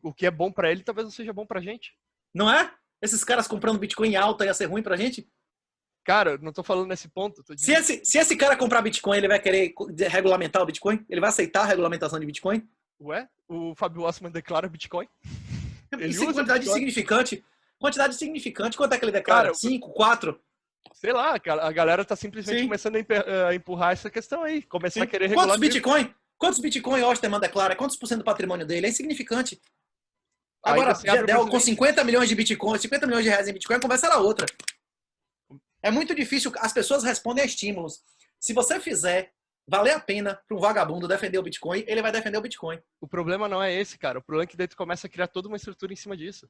O que é bom pra ele, talvez não seja bom pra gente. Não é? Esses caras comprando Bitcoin em alta ia ser ruim pra gente? Cara, não tô falando nesse ponto. Se esse cara comprar Bitcoin, ele vai querer regulamentar o Bitcoin? Ele vai aceitar a regulamentação de Bitcoin? Ué? O Fábio Wassman declara Bitcoin? Ele usa quantidade insignificante. Quantidade significante. Quanto é que ele declara? 5, 4? Sei lá, a galera tá simplesmente começando a empurrar essa questão aí. Começar a querer regular. Quantos Bitcoin o Osterman declara? Quantos por cento do patrimônio dele? É insignificante. Agora, Gedel com 50 milhões de Bitcoin, 50 milhões de reais em Bitcoin, a conversa era outra. É muito difícil. As pessoas respondem a estímulos. Se você fizer valer a pena para um vagabundo defender o Bitcoin, ele vai defender o Bitcoin. O problema não é esse, cara. O problema é que daí tu começa a criar toda uma estrutura em cima disso.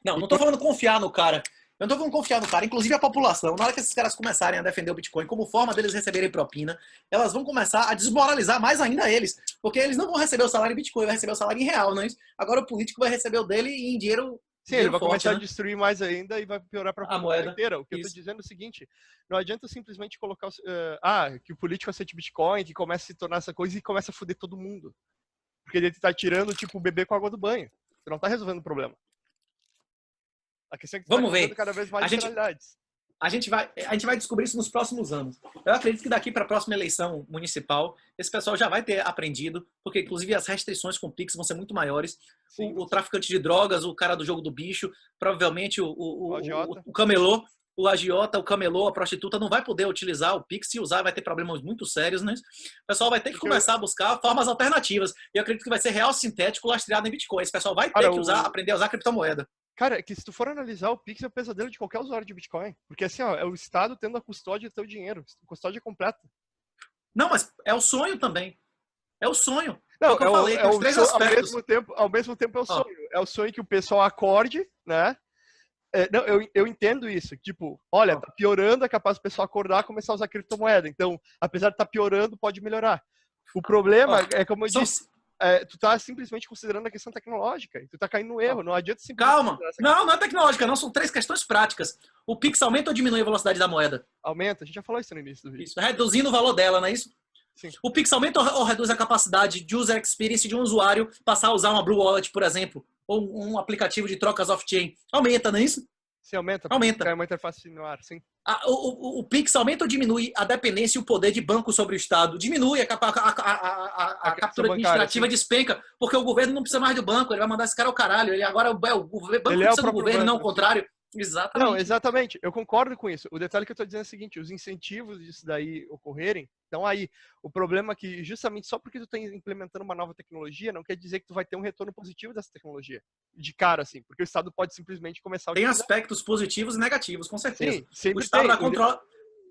Não tô falando confiar no cara. Eu não tô falando confiar no cara, inclusive a população, na hora que esses caras começarem a defender o Bitcoin como forma deles receberem propina, elas vão começar a desmoralizar mais ainda eles, porque eles não vão receber o salário em Bitcoin, vai receber o salário em real, não é isso? Agora o político vai receber o dele em dinheiro, Sim, ele vai forte, começar né? a destruir mais ainda e vai piorar para a A população moeda. inteira. O que Isso. eu tô dizendo é o seguinte, não adianta simplesmente colocar que o político aceite Bitcoin, que começa a se tornar essa coisa e começa a foder todo mundo. Porque ele tá tirando, tipo, o bebê com a água do banho. Você não tá resolvendo o problema. A questão é que você Vamos tá criando ver. cada vez mais A gente, generalidades. a gente vai descobrir isso nos próximos anos. Eu acredito que daqui para a próxima eleição municipal, esse pessoal já vai ter aprendido, porque inclusive as restrições com o Pix vão ser muito maiores. Sim, O traficante de drogas, o cara do jogo do bicho, provavelmente agiota. o camelô, o agiota, o camelô, a prostituta não vai poder utilizar o Pix. Se usar, vai ter problemas muito sérios, né? O pessoal vai ter que começar a buscar formas alternativas. E eu acredito que vai ser real sintético lastreado em Bitcoin. Esse pessoal vai ter que aprender a usar criptomoeda. Cara, é que se tu for analisar, o Pix é o pesadelo de qualquer usuário de Bitcoin. Porque assim, ó, é o Estado tendo a custódia do teu dinheiro. Custódia completa. Não, mas é o sonho também. É o sonho. Não, o que eu falei, tem os três aspectos. Ao mesmo tempo é o sonho. É o sonho que o pessoal acorde, né? Não, eu entendo isso. Tipo, olha, tá piorando, é capaz do pessoal acordar e começar a usar criptomoeda. Então, apesar de estar piorando, pode melhorar. O problema é, como eu disse, tu tá simplesmente considerando a questão tecnológica. E tu tá caindo no erro. Não adianta simplesmente... Calma. Não é tecnológica, não. São três questões práticas. O Pix aumenta ou diminui a velocidade da moeda? Aumenta. A gente já falou isso no início do vídeo. Isso, reduzindo o valor dela, não é isso? Sim. O Pix aumenta ou reduz a capacidade de user experience de um usuário passar a usar uma Blue Wallet, por exemplo, ou um aplicativo de trocas off-chain? Aumenta, não é isso? Sim, aumenta. Aumenta. É uma interface no ar, sim. O Pix aumenta ou diminui a dependência e o poder de banco sobre o Estado? Diminui a captura administrativa despenca, porque o governo não precisa mais do banco, ele vai mandar esse cara ao caralho. Ele agora o banco precisa do governo, não o contrário. Exatamente. Não, exatamente. Eu concordo com isso. O detalhe que eu estou dizendo é o seguinte, os incentivos disso daí ocorrerem, então aí, o problema é que justamente só porque tu está implementando uma nova tecnologia, não quer dizer que tu vai ter um retorno positivo dessa tecnologia. De cara, assim, porque o Estado pode simplesmente começar a utilizar. Tem aspectos positivos e negativos, com certeza. Sim, sempre o Estado tem. vai controlar.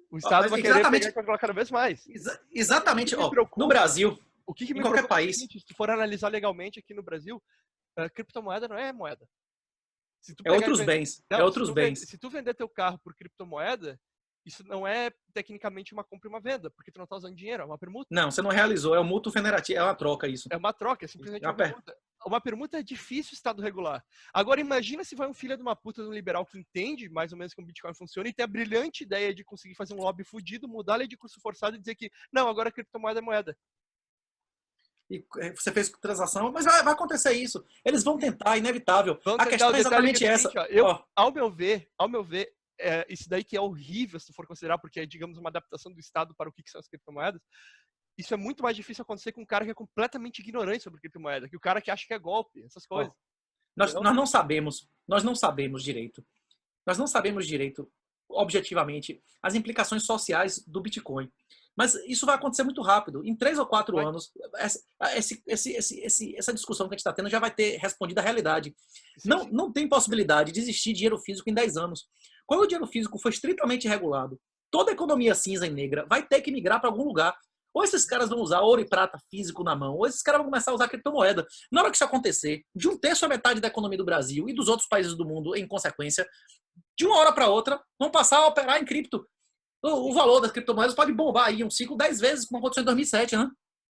O Estado vai querer pegar e controlar cada vez mais. Exatamente. No Brasil, o que me em qualquer país. Se tu for analisar legalmente aqui no Brasil, criptomoeda não é moeda. É outros bens. Não, é outros bens. Se tu vender teu carro por criptomoeda, isso não é tecnicamente uma compra e uma venda, porque tu não tá usando dinheiro, é uma permuta. Não, você não realizou, é um mútuo federativo, é uma troca isso. É uma troca, é simplesmente uma permuta. Uma permuta é difícil o Estado regular. Agora imagina se vai um filho de uma puta de um liberal que entende mais ou menos como o Bitcoin funciona e tem a brilhante ideia de conseguir fazer um lobby fudido, mudar a lei de curso forçado e dizer que, não, agora a criptomoeda é moeda. E você fez transação, mas vai acontecer isso. Eles vão tentar, inevitável. A questão é exatamente essa. Ao meu ver, isso daí que é horrível se for considerar, porque é, digamos, uma adaptação do Estado para o que são as criptomoedas. Isso é muito mais difícil acontecer com um cara que é completamente ignorante sobre criptomoeda, que o cara que acha que é golpe, essas coisas. Nós não sabemos direito. Nós não sabemos direito, objetivamente, as implicações sociais do Bitcoin. Mas isso vai acontecer muito rápido. Em 3 ou 4 anos, essa discussão que a gente está tendo já vai ter respondido à realidade. Não tem possibilidade de existir dinheiro físico em 10 anos. Quando o dinheiro físico for estritamente regulado, toda a economia cinza e negra vai ter que migrar para algum lugar. Ou esses caras vão usar ouro e prata físico na mão, ou esses caras vão começar a usar criptomoeda. Na hora que isso acontecer, de 1/3 a metade da economia do Brasil e dos outros países do mundo, em consequência, de uma hora para outra, vão passar a operar em cripto. O valor das criptomoedas pode bombar aí um ciclo 10 vezes, como aconteceu em 2007, né?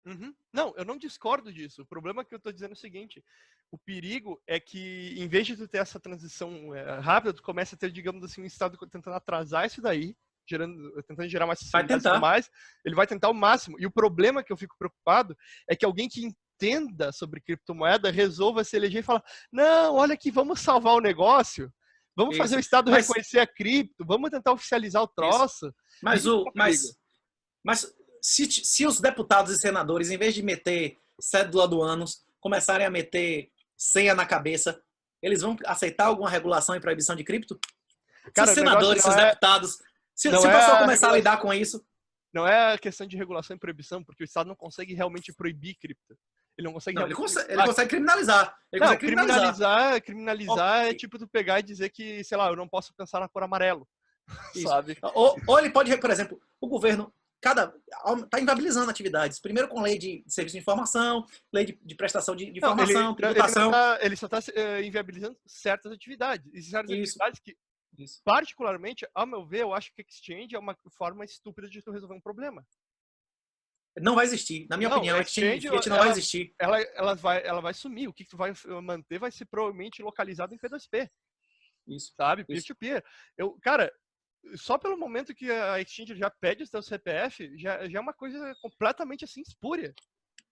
Uhum. Não, eu não discordo disso. O problema que eu tô dizendo é o seguinte, o perigo é que, em vez de tu ter essa transição rápida, tu começa a ter, digamos assim, um Estado tentando atrasar isso daí, tentando gerar mais mais, ele vai tentar o máximo. E o problema que eu fico preocupado é que alguém que entenda sobre criptomoeda resolva se eleger e falar, não, olha aqui, vamos salvar o negócio. Vamos fazer o Estado reconhecer a cripto, vamos tentar oficializar o troço. Mas se os deputados e senadores, em vez de meter cédula do ânus, começarem a meter senha na cabeça, eles vão aceitar alguma regulação e proibição de cripto? Cara, se os senadores, se os deputados, se o pessoal começar a lidar com isso... Não é a questão de regulação e proibição, porque o Estado não consegue realmente proibir cripto. Ele não consegue... ele consegue criminalizar. Criminalizar é tipo tu pegar e dizer que, sei lá, eu não posso pensar na cor amarelo. Sabe? Ou ele pode, por exemplo, o governo está inviabilizando atividades. Primeiro com lei de serviço de informação, lei de prestação de informação, tributação. Ele só está inviabilizando certas atividades. E certas atividades que Isso. Particularmente, ao meu ver, eu acho que exchange é uma forma estúpida de tu resolver um problema. Não vai existir. Na minha Não, opinião, exchange fiat não vai existir. Ela vai sumir. O que tu vai manter vai ser provavelmente localizado em P2P. Isso. Sabe? Isso. Peer-to-peer. Cara, só pelo momento que a exchange já pede o teu CPF, já é uma coisa completamente assim espúria.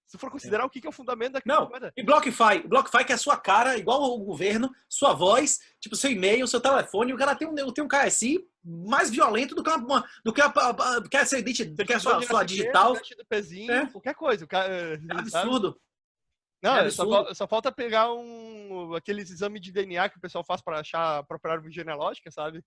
Se for considerar o que é o fundamento da criptomoeda. Não, e BlockFi que é a sua cara, igual ao governo, sua voz, tipo, seu e-mail, seu telefone, o cara tem um KSI mais violento do que a sua digital. Do pezinho, qualquer coisa. É absurdo. Não, só falta pegar aqueles exames de DNA que o pessoal faz para achar a própria árvore genealógica, sabe?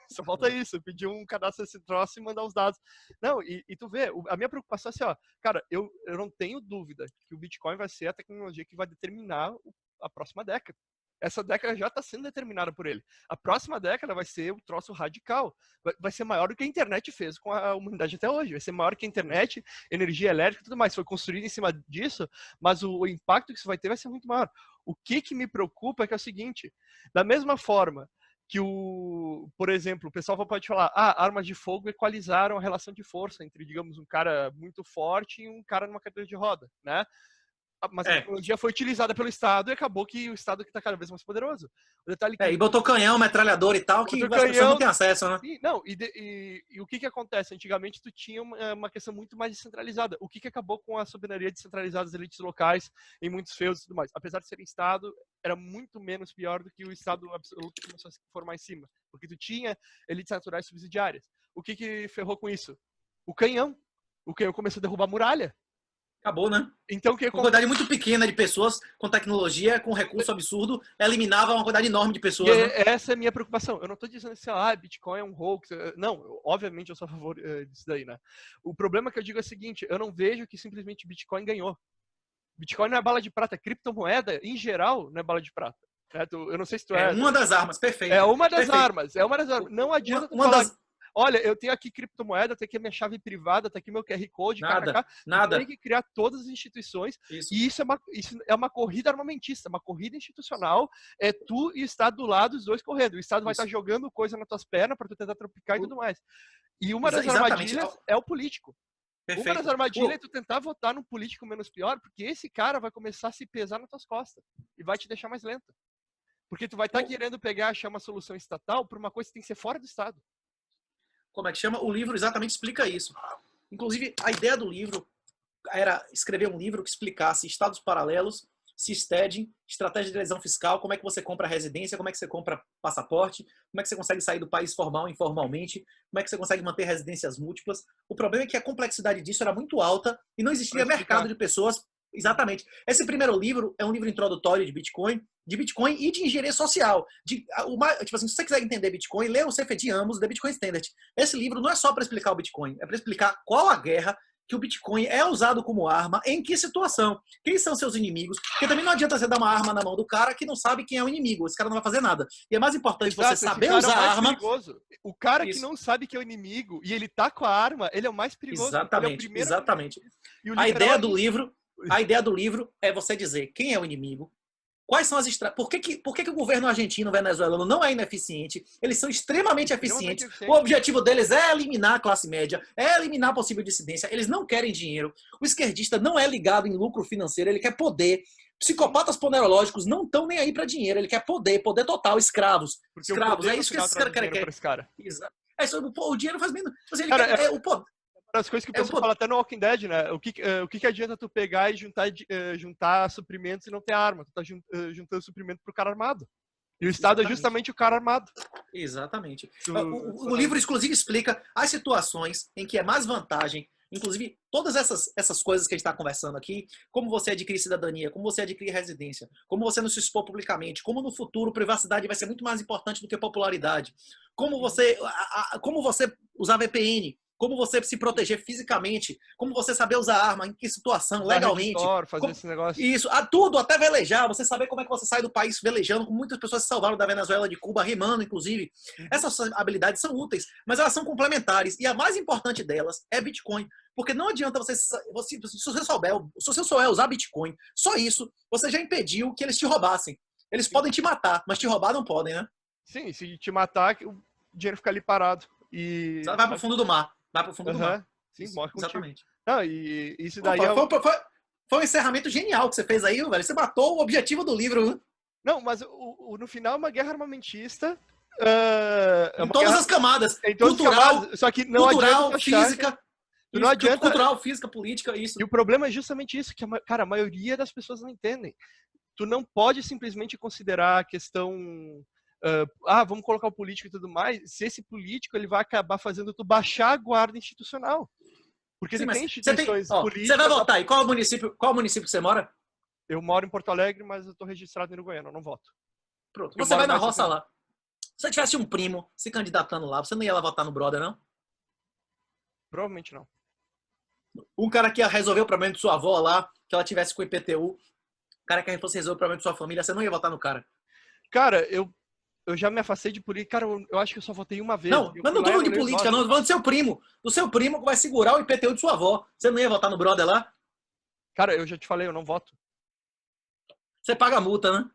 Só falta isso, pedir um cadastro desse troço e mandar os dados. Não, e tu vê, a minha preocupação é assim, ó, cara, eu não tenho dúvida que o Bitcoin vai ser a tecnologia que vai determinar a próxima década. Essa década já está sendo determinada por ele. A próxima década vai ser um troço radical. Vai ser maior do que a internet fez com a humanidade até hoje. Vai ser maior que a internet, energia elétrica e tudo mais. Foi construído em cima disso, mas o impacto que isso vai ter vai ser muito maior. O que me preocupa é que é o seguinte, da mesma forma que por exemplo, o pessoal pode falar, armas de fogo equalizaram a relação de força entre, digamos, um cara muito forte e um cara numa cadeira de roda, né? Mas a tecnologia foi utilizada pelo Estado e acabou que o Estado está cada vez mais poderoso. O detalhe que... e botou canhão, metralhador e tal, que as pessoas não têm acesso, né? E o que acontece? Antigamente tu tinha uma questão muito mais descentralizada. O que acabou com a soberania descentralizada das elites locais em muitos feudos e tudo mais? Apesar de serem Estado, era muito menos pior do que o Estado absoluto que começou a se formar em cima. Porque tu tinha elites naturais subsidiárias. O que ferrou com isso? O canhão. O canhão começou a derrubar a muralha. Acabou, né? Então, uma quantidade muito pequena de pessoas, com tecnologia, com recurso absurdo, eliminava uma quantidade enorme de pessoas. Né? Essa é a minha preocupação. Eu não estou dizendo assim, Bitcoin é um hoax. Não, obviamente eu sou a favor disso daí, né? O problema que eu digo é o seguinte, eu não vejo que simplesmente Bitcoin ganhou. Bitcoin não é bala de prata. Criptomoeda, em geral, não é bala de prata. Certo? Eu não sei se tu é uma das armas, perfeito. É uma das armas. Não adianta tu falar... Olha, eu tenho aqui criptomoeda, tenho aqui a minha chave privada, tá aqui meu QR Code, nada. Tem que criar todas as instituições. E isso é uma corrida armamentista, uma corrida institucional. É tu e o Estado do lado, os dois correndo. O Estado vai estar jogando coisa nas tuas pernas para tu tentar tropicar e tudo mais. E uma das armadilhas é o político. Perfeito. Uma das armadilhas é tu tentar votar num político menos pior, porque esse cara vai começar a se pesar nas tuas costas e vai te deixar mais lento. Porque tu vai estar querendo achar uma solução estatal para uma coisa que tem que ser fora do Estado. Como é que chama? O livro exatamente explica isso. Inclusive, a ideia do livro era escrever um livro que explicasse estados paralelos, seasteading, estratégia de evasão fiscal, como é que você compra residência, como é que você compra passaporte, como é que você consegue sair do país formal informalmente, como é que você consegue manter residências múltiplas. O problema é que a complexidade disso era muito alta e não existia mercado de pessoas. Exatamente. Esse primeiro livro é um livro introdutório de Bitcoin e de engenharia social. Tipo assim, se você quiser entender Bitcoin, lê o CFD Amos, The Bitcoin Standard. Esse livro não é só para explicar o Bitcoin, é para explicar qual a guerra que o Bitcoin é usado como arma, em que situação, quem são seus inimigos, porque também não adianta você dar uma arma na mão do cara que não sabe quem é o inimigo, esse cara não vai fazer nada. E é mais importante você saber usar a arma. Perigoso. O cara que não sabe que é o inimigo e ele tá com a arma, ele é o mais perigoso. Exatamente, ele é o exatamente. A ideia do livro é você dizer quem é o inimigo, quais são as estratégias. Por que o governo argentino venezuelano não é ineficiente? Eles são extremamente eficientes. O objetivo deles é eliminar a classe média, é eliminar a possível dissidência. Eles não querem dinheiro. O esquerdista não é ligado em lucro financeiro, ele quer poder. Psicopatas ponerológicos não estão nem aí para dinheiro, ele quer poder total, escravos. Porque escravos, é isso que esses caras querem. Exato. O dinheiro faz menos. O poder. As coisas que o pessoal fala até no Walking Dead, né? O que adianta tu pegar e juntar suprimentos e não ter arma? Tu tá juntando suprimento pro cara armado. E o Estado é justamente o cara armado. Exatamente. O livro, inclusive, explica as situações em que é mais vantagem, inclusive, todas essas coisas que a gente está conversando aqui, como você adquirir cidadania, como você adquirir residência, como você não se expor publicamente, como no futuro privacidade vai ser muito mais importante do que popularidade, como você usar VPN, como você se proteger fisicamente, como você saber usar arma, em que situação, legalmente. Fazer esse negócio. Isso, tudo, até velejar, você saber como é que você sai do país velejando, como muitas pessoas se salvaram da Venezuela, de Cuba, remando, inclusive. Essas habilidades são úteis, mas elas são complementares. E a mais importante delas é Bitcoin. Porque não adianta se você souber usar Bitcoin, só isso, você já impediu que eles te roubassem. Eles podem te matar, mas te roubar não podem, né? Sim, se te matar, o dinheiro fica ali parado. E... Vai pro fundo do mar. Vai pro fundo do mar. Sim, Isso, morre contigo. exatamente. Não, e isso Pô, daí foi um encerramento genial que você fez aí, velho. Você matou o objetivo do livro, viu? Não, mas no final é uma guerra armamentista. Em todas as camadas. Em todas cultural, as camadas, só que não cultural, adianta achar física. não adianta... Cultural, física, política, isso. E o problema é justamente isso, que cara, a maioria das pessoas não entendem. Tu não pode simplesmente considerar a questão... vamos colocar o político e tudo mais, se esse político ele vai acabar fazendo tu baixar a guarda institucional. Porque Sim, ele tem instituições políticas... Você vai votar. E qual município que você mora? Eu moro em Porto Alegre, mas eu tô registrado em Uruguaiana, eu não voto. Pronto. Você vai na roça lá. Se você tivesse um primo se candidatando lá, você não ia lá votar no brother, não? Provavelmente não. Um cara que ia resolver o problema de sua avó lá, que ela tivesse com o IPTU, o cara que fosse resolver o problema de sua família, você não ia votar no cara. Cara, eu já me afastei de política. Cara, eu acho que eu só votei uma vez. Não, mas não tô falando de política, não. Tô falando do seu primo. Do seu primo que vai segurar o IPTU de sua avó. Você não ia votar no brother lá? Cara, eu já te falei, eu não voto. Você paga multa, né?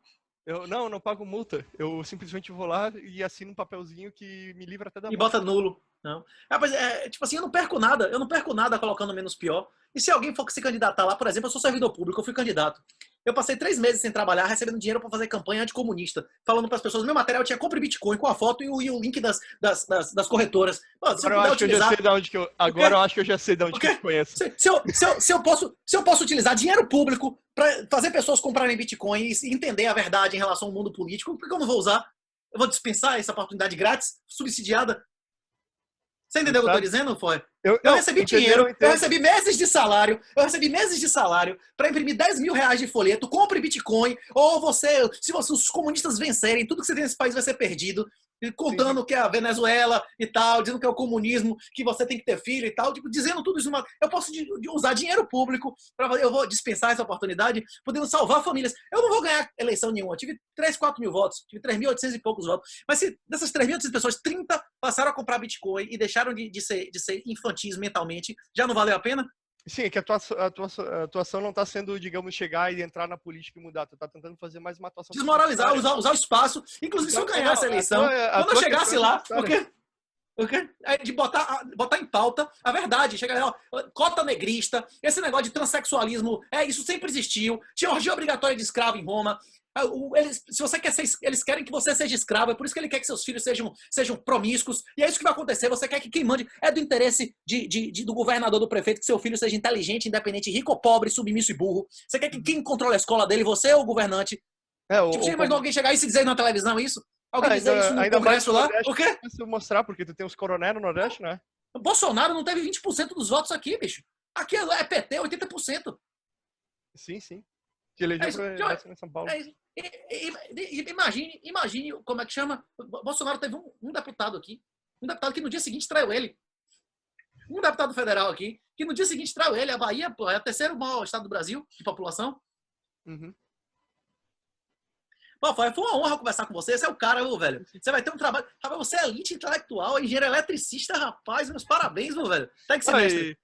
Eu não pago multa. Eu simplesmente vou lá e assino um papelzinho que me livra até da multa. E bota nulo. Não. Mas, tipo assim, eu não perco nada colocando menos pior. E se alguém for se candidatar lá, por exemplo, eu sou servidor público, eu fui candidato. Eu passei 3 meses sem trabalhar, recebendo dinheiro para fazer campanha anticomunista, falando para as pessoas, meu material tinha compra Bitcoin com a foto e o link das corretoras. Agora eu acho que eu já sei de onde que eu... Agora eu acho que eu já sei de onde que eu te conheço. Se eu posso utilizar dinheiro público para fazer pessoas comprarem Bitcoin e entender a verdade em relação ao mundo político, por que eu não vou usar? Eu vou dispensar essa oportunidade grátis, subsidiada? Você entendeu o que eu tô dizendo, foi? Eu recebi dinheiro, eu recebi meses de salário para imprimir 10 mil reais de folheto, compre Bitcoin, ou se os comunistas vencerem, tudo que você tem nesse país vai ser perdido, contando que é a Venezuela e tal, dizendo que é o comunismo, que você tem que ter filho e tal, tipo, dizendo tudo isso. Eu posso usar dinheiro público, eu vou dispensar essa oportunidade, podendo salvar famílias. Eu não vou ganhar eleição nenhuma, eu tive 3, 4 mil votos, tive 3.800 e poucos votos, mas se dessas 3.800 pessoas, 30 passaram a comprar Bitcoin e deixaram de ser infantis mentalmente, já não valeu a pena? Sim, é que a tua atuação não está sendo, digamos, chegar e entrar na política e mudar. Tu está tentando fazer mais uma atuação... Desmoralizar, usar o espaço. Inclusive, se eu ganhar essa eleição, quando eu chegasse lá, de botar em pauta a verdade. Chegar lá, cota negrista, esse negócio de transexualismo, isso sempre existiu. Tinha orgia obrigatória de escravo em Roma. Eles querem que você seja escravo, é por isso que ele quer que seus filhos sejam promíscuos, e é isso que vai acontecer. Você quer que quem mande é do interesse do governador, do prefeito, que seu filho seja inteligente, independente, rico ou pobre, submisso e burro. Você quer que quem controla a escola dele, você ou o governante? Você imaginou alguém chegar e se dizer na televisão isso? Alguém dizer isso no Congresso lá? O quê? Se eu mostrar, porque tu tem os coronéis no Nordeste, né? O Bolsonaro não teve 20% dos votos aqui, bicho. Aqui é PT, 80%. Sim. Que elegeu pra São Paulo. Imagine como é que chama. Bolsonaro teve um deputado aqui. Um deputado que no dia seguinte traiu ele. Um deputado federal aqui, que no dia seguinte traiu ele. A Bahia, pô, é o 3º maior estado do Brasil, de população. Uhum. Pô, foi uma honra conversar com você. Esse é o cara, meu velho. Você vai ter um trabalho. Rapaz, você é elite intelectual, engenheiro eletricista, rapaz. Meus parabéns, meu velho. Tá em que semestre?